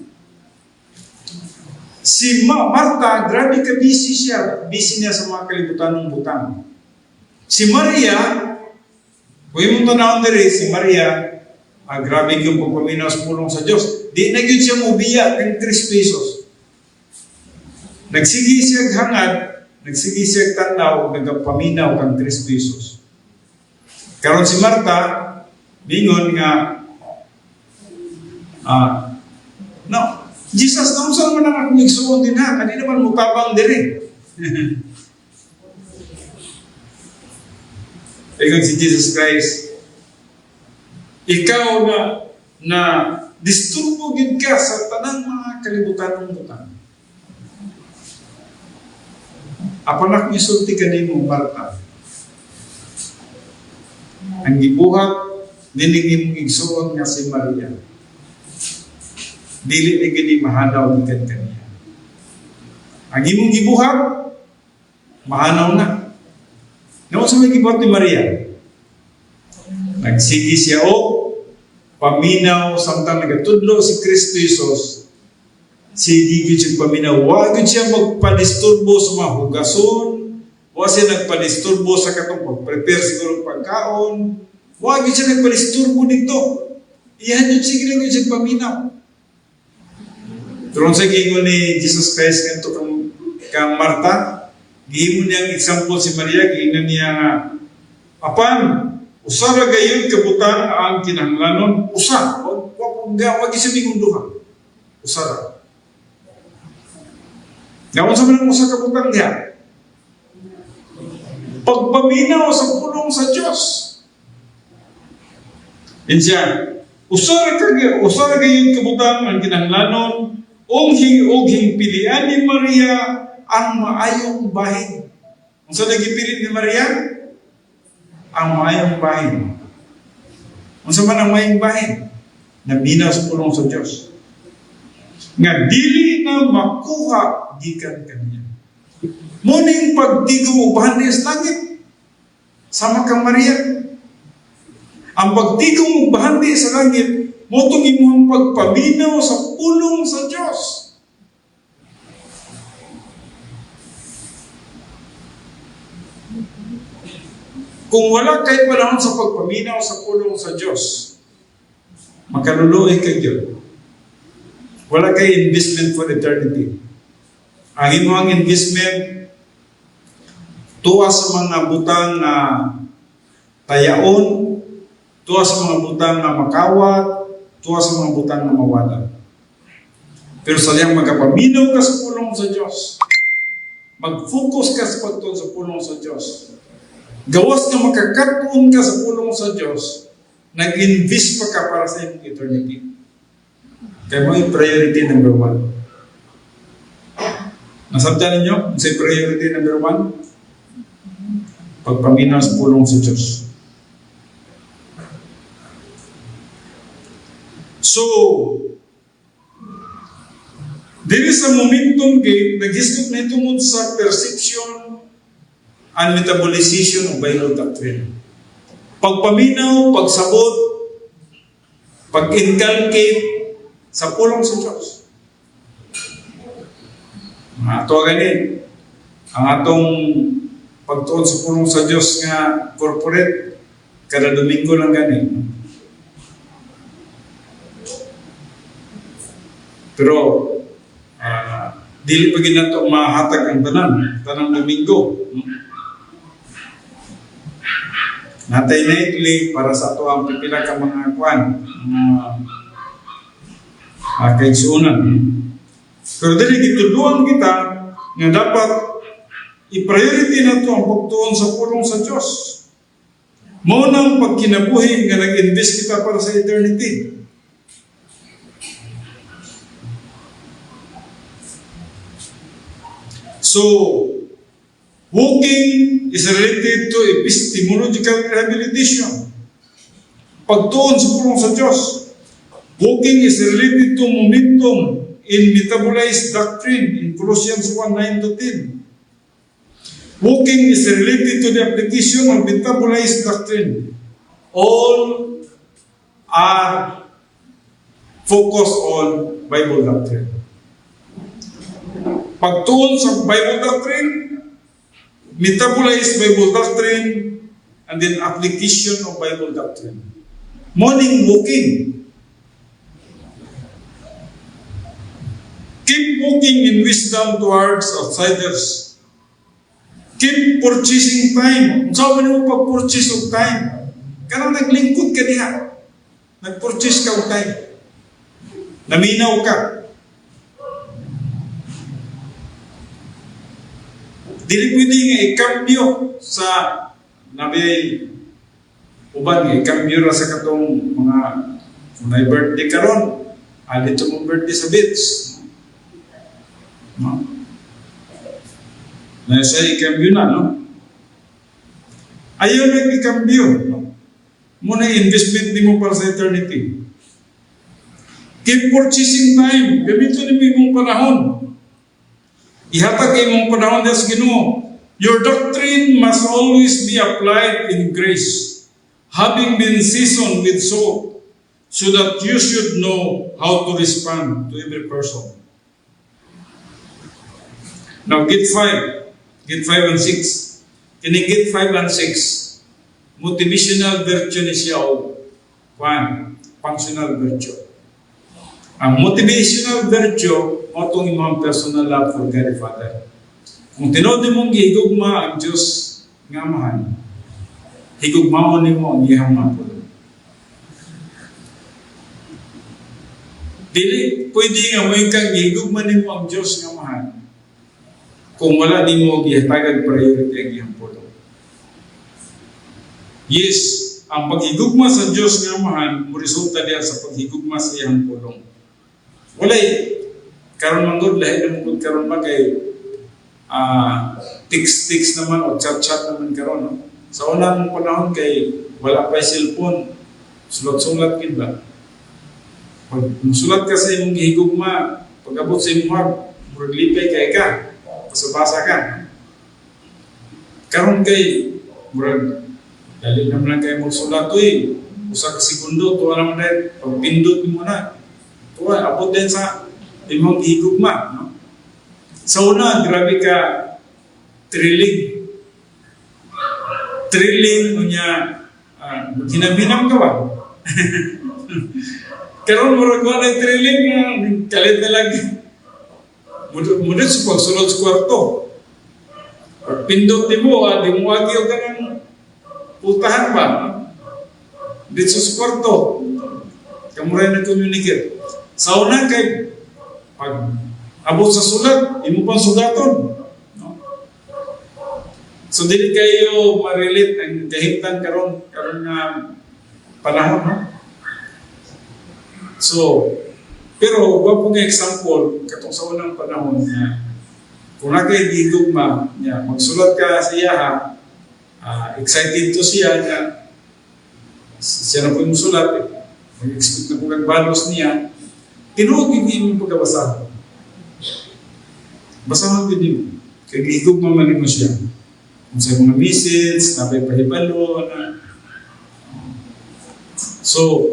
Si Marta, grabe ka busy siya. Busy niya sa mga kalibutan ng butang. Si Maria, kung mo tanawin diri, si Maria, grabe yung pagpaminaw sa pulong sa Diyos. Di na yun siya mubiya ng 3 pesos. Nagsigi siya hangad, nagsigi siya tanaw, nagapaminaw kang 3 pesos. Karon si Marta, bingon nga, no, Jesus, naman saan man ang akong igsuon din ha, kanina man mutabang din Bingon si Jesus Christ, ikaw na disturbo gid ka sa tanang mga kalibutan ng butang. Apanak misulti kanimo Marta. Ang gibuhat dinig imong igsuon nga si Maria. Dili ni gini mahanaw ni kaniya. Ang imong gibuhat mahanaw na. Naon sa may gibuhat ni Maria? Nagsigi siya paminaw samtang nagatudlo si Kristo Jesus. Sige gid siya paminaw. Wa gid siya magpadisturbo sa mga hugason. Wa siya nagpadisturbo sa katong pag-prepare siguro pagkaon. Wa gid siya nagpadisturbo dito. Iyan yung sige lang yung paminaw. Pero sa gingon ni Jesus Christ kanto kang Marta, giimo niyang example si Maria, giingnan niya nga, apan, usara gayon kabutang ang kinahanglanon, usa, wag isabing duha. Usara. Gawon sa manang usa kabutang diha. Pagpaminaw sa pulong sa Diyos. Insya, usara gayon kabutang ang kinahanglanon, og pilian ni Maria ang maayong bahin. Kung saan nagipili ni Maria? Ang maayong bahin. Kung saan man ang maayong bahin? Naminaw sa pulong sa Diyos. Nga dili na makuha gikan kaniya. Muning pagtigo ubahan niya sa langit. Sama kang Maria. Ang pagtigo ubahan niya sa langit, motong imuhang pagpaminaw sa pulong sa Diyos. Kung wala kayo panahon sa pagpaminaw sa pulong sa Diyos, makaluluoy kayo. Wala kayo investment for eternity. Ang inyong investment, tuwa sa mga butang na tayaon, tuwa sa mga butang na makawat, tuwa sa mga butang na mawala. Pero sadyang magkapaminaw ka sa pulong sa Diyos. Mag-focus ka sa pagtuon sa pulong sa Diyos. Gawas na makakatuon ka sa pulong sa Diyos, nag-invest pa ka para sa iyong eternity. Kaya mo yung priority number 1. Nasabdan ninyo? Ang say priority number 1? Pagpaminaw sa pulong sa Diyos. So, dili sa momentum game, nag-isip na itungod sa perception and metabolization of Bible doctrine. Pagpaminaw, pagsabot, pag-inculcate sa pulong sa Diyos. Ang ato ganin, ang atong pagtuon sa pulong sa Diyos nga corporate, kada Domingo lang ganin. Pero, dili pa ginato mahatag ang tanang Domingo. Natay na itli para sa ito ang pipila ka mga kwan, kaigsuunan. Pero dili gituluan kita nga dapat i-priority na ito ang pagtuon sa pulong sa Diyos. Mao nang pagkinabuhi nga nag-invest kita para sa eternity. So, walking is related to epistemological rehabilitation. Pagtuon sa pulong sa Diyos. Walking is related to momentum in metabolized doctrine in Colossians 1:9-10. Walking is related to the application of metabolized doctrine. All are focused on Bible doctrine. Pagtuon sa Bible doctrine, metabolized Bible doctrine, and then application of Bible doctrine. Morning walking. Keep walking in wisdom towards outsiders. Keep purchasing time. Saan mo pag-purchase of time? Kanang naglingkod ka diha. Nag-purchase ka of time. Naminaw ka. Dili pwede nga ikambyo sa nabiyay uban nga ikambyo ra sa katong mga may birthday karon, dito mong birthday sa beach. No? Na sa ikambyo na, no? Ayaw na ikambyo. No? Muna investment ni mo para sa eternity. Keep purchasing time. Gamitin ni mong panahon. Ihatag imong panahon sa Ginoo. Your doctrine must always be applied in grace, having been seasoned with salt, so that you should know how to respond to every person. Now, get 5 and 6. Kini get 5 and 6, motivational virtue ni siya o functional virtue. Ang motivational virtue, mo itong imong personal love for God the Father. Kung tinod mong gihigugma ang Diyos nga Amahan, higugmaon nimo ang iyang mga pulong. Dili pwede nga mo kang gihigugma nimo ang Diyos nga Amahan kung wala nimo gihatagag priority ang iyang pulong. Yes, ang paghigugma sa Diyos nga Amahan mo resulta diya sa paghigugma sa iyang pulong. Walay karon manggod lahi na mungkod karon ba kay text naman o chat naman karon, no? Sa unang panahon kay wala pa cellphone, sulat-sulat gid ba? Pag musulat ka sa imong gihigugma, pag abot sa imong hab, murag lipay kay ka, pasabasa ka. Karon kay murag dali naman kay mo sulat oy, usa ka segundo tuwa naman dahil pagpindot mo na. Tuwa abot din sa imong gihigugma, no? Sa una, grabe ka thrilling niya, hinam-hinam ka ba? Karon murag wala na thrilling nga, kalit na lagi. Mudot sa pagsulod sa kwarto. Pag pindot di mo, di mo agyaw ka ng putahan ba? Dito sa kwarto. Kamuray na communicate. Sa una kay, pag abot sa sulat, imo pang sugaton. No? So, dili kayo ma-relate ang kahimtang karon na panahon. No? So, pero wag po nga example, katong sa unang panahon niya, kung na kayo gigugma niya, magsulat ka siya, excited to siya, siya na po yung sulat, mag-expect na po kagbalos niya, tinuog hindi mo pagkabasa. Basahan ko din. Kaya gigugma man mo siya. Kung sa mga message, napay pahibalo, So,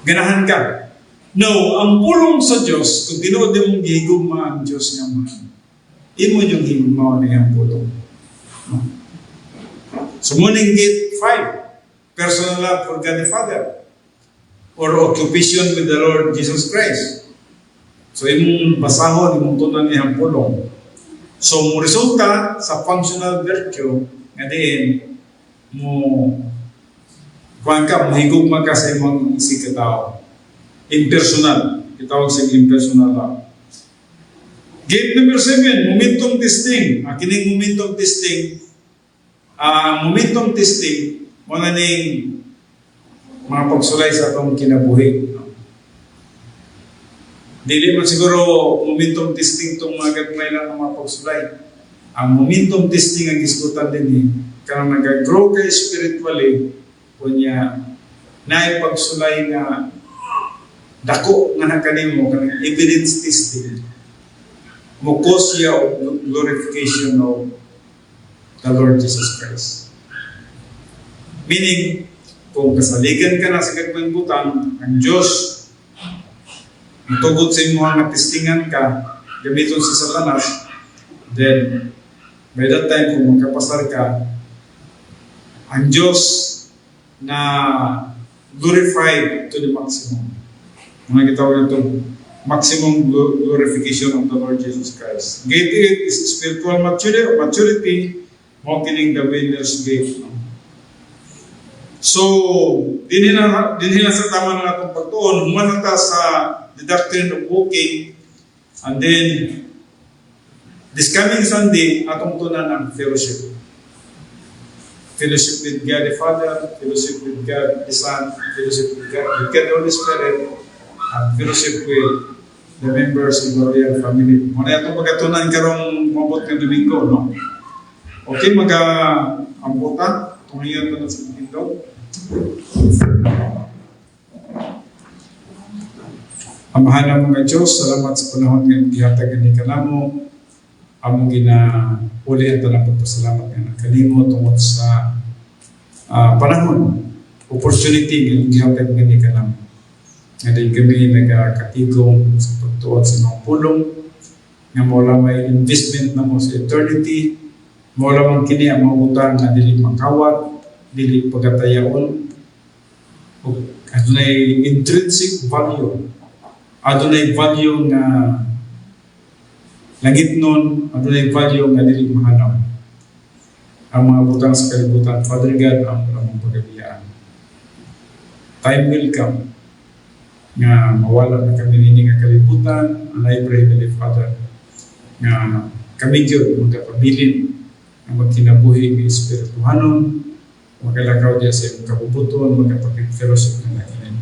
ganahan ka. No, ang pulong sa Diyos, kung tinuod mong gigugma ang Diyos nga man, imo yung higugma na yung pulong. No? So, morning gate 5, personal love for God the Father, or occupation with the Lord Jesus Christ. So, imong basahon, imong tunan niyang pulong. So, mo resulta sa functional virtue, nga din, kuhaan ka, mahigugma ka sa imong isikataw. Impersonal. Itawag sa impersonal love. Gate number 7, momentum testing. Kining momentum testing, momentum testing, mga ning mga pagsulay sa atong kinabuhi. Dili man siguro momentum testing itong mga gagmay lang ng mga pagsulay. Ang momentum testing ang iskutan din karang nag-grow ka spiritually, kunya na pagsulay na dako nga nakanimo kanang evidence testing. Mukos siya o glorification of the Lord Jesus Christ. Meaning, kung kasaligan ka na sa gagmay butang, ang Diyos matugod sa imo nga testingan ka, gamiton sa Satanas, then, by that time, kung magkapasar ka, ang Diyos na glorified to the maximum. Mga gitawag ito, maximum glorification of the Lord Jesus Christ. Gate 8 is spiritual maturity, walking the winner's gate. So, dinhin sa tama ng atong pagtuon, humanata sa the doctrine of walking, and then, this coming Sunday, atong tunan ang fellowship. Fellowship with God the Father, fellowship with God the Son, fellowship with God the Holy Spirit, and fellowship with the members of the royal family. Muna itong pagkatunan karong mabot ng Domingo, no? Okay, mag-amputa. Tumayon ito na sa Domingo. Amahan ng mga Diyos, salamat sa panahon ng gihatag ni kanamo. Among uli at talang pagpasalamat ng kanimo tungkol sa panahon, opportunity ng gihatag ni kanamo. Ngayon kami nagkatigong sa pagtuon sa mga pulong nga mula may investment na mo sa eternity, mula mang kini ang mga utang na dili makawat, dili pagkatayaon, adunay intrinsic value, adunay value nga langit nun, adunay value nga dili mahanap. Ang mga butang sa kalibutan, Father God, ang among pagabiyaan. Time will come nga mawala na kami nini nga kalibutan, and I pray, Heavenly Father, nga kami yun magkapabilin ang magkinabuhi ng Espirituhanon, magalakaw diya sa iyong kabubuton, magkapag-fellowship ng nakinin.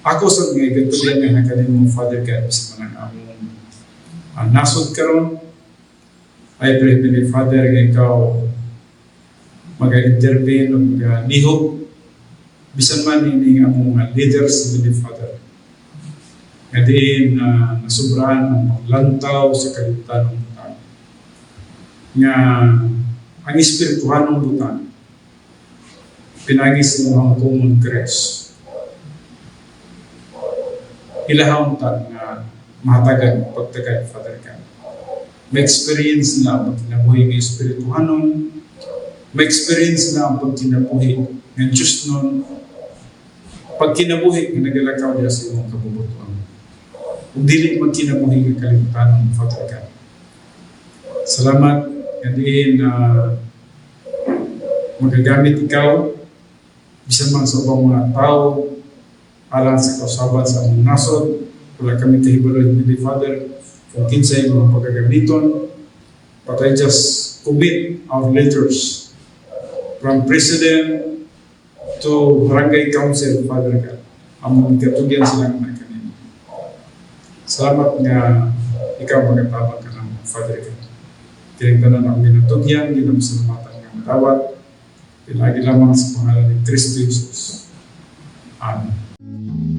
Ako sa mga gatulian nga nakanin mo, Father God, sa mga among nasod karon, I pray, Heavenly Father, nga ikaw mag-intervene o mag-nihog bisan man ini among leaders, Heavenly Father. Nga diin nasubrahan ang paglantaw sa kalibutan ng butan. Nga ang espirituhan ng butan pinagis ng mga common grace. Ilahang tan nga mahatagan pagtagad, Father God. May experience na ang pagkinabuhi ng espirituhanon, may experience na ang pagkinabuhi ng Diyos nun, pagkinabuhi ng nagalakaw niya sa iyong kabubutuan. Kung dili magkinabuhi ng kalimutan ng Father God. Salamat nga diin na magagamit ikaw bisan man sa ubang mga tao alang sa kausaban sa among nasod. Wala kami kahibalo, Heavenly Father, kung kinsay mga pagagamiton, but I just commit our leaders from President to Barangay Council, Father God. Among katugyan silang na kanina. Salamat nga ikaw magatabang ka ng Father God. Tinigdanan ang ginatugyan, ginamasalamatan nga matawad. Pinagi lamang sa pangalan ni Kristo Jesus. Amen.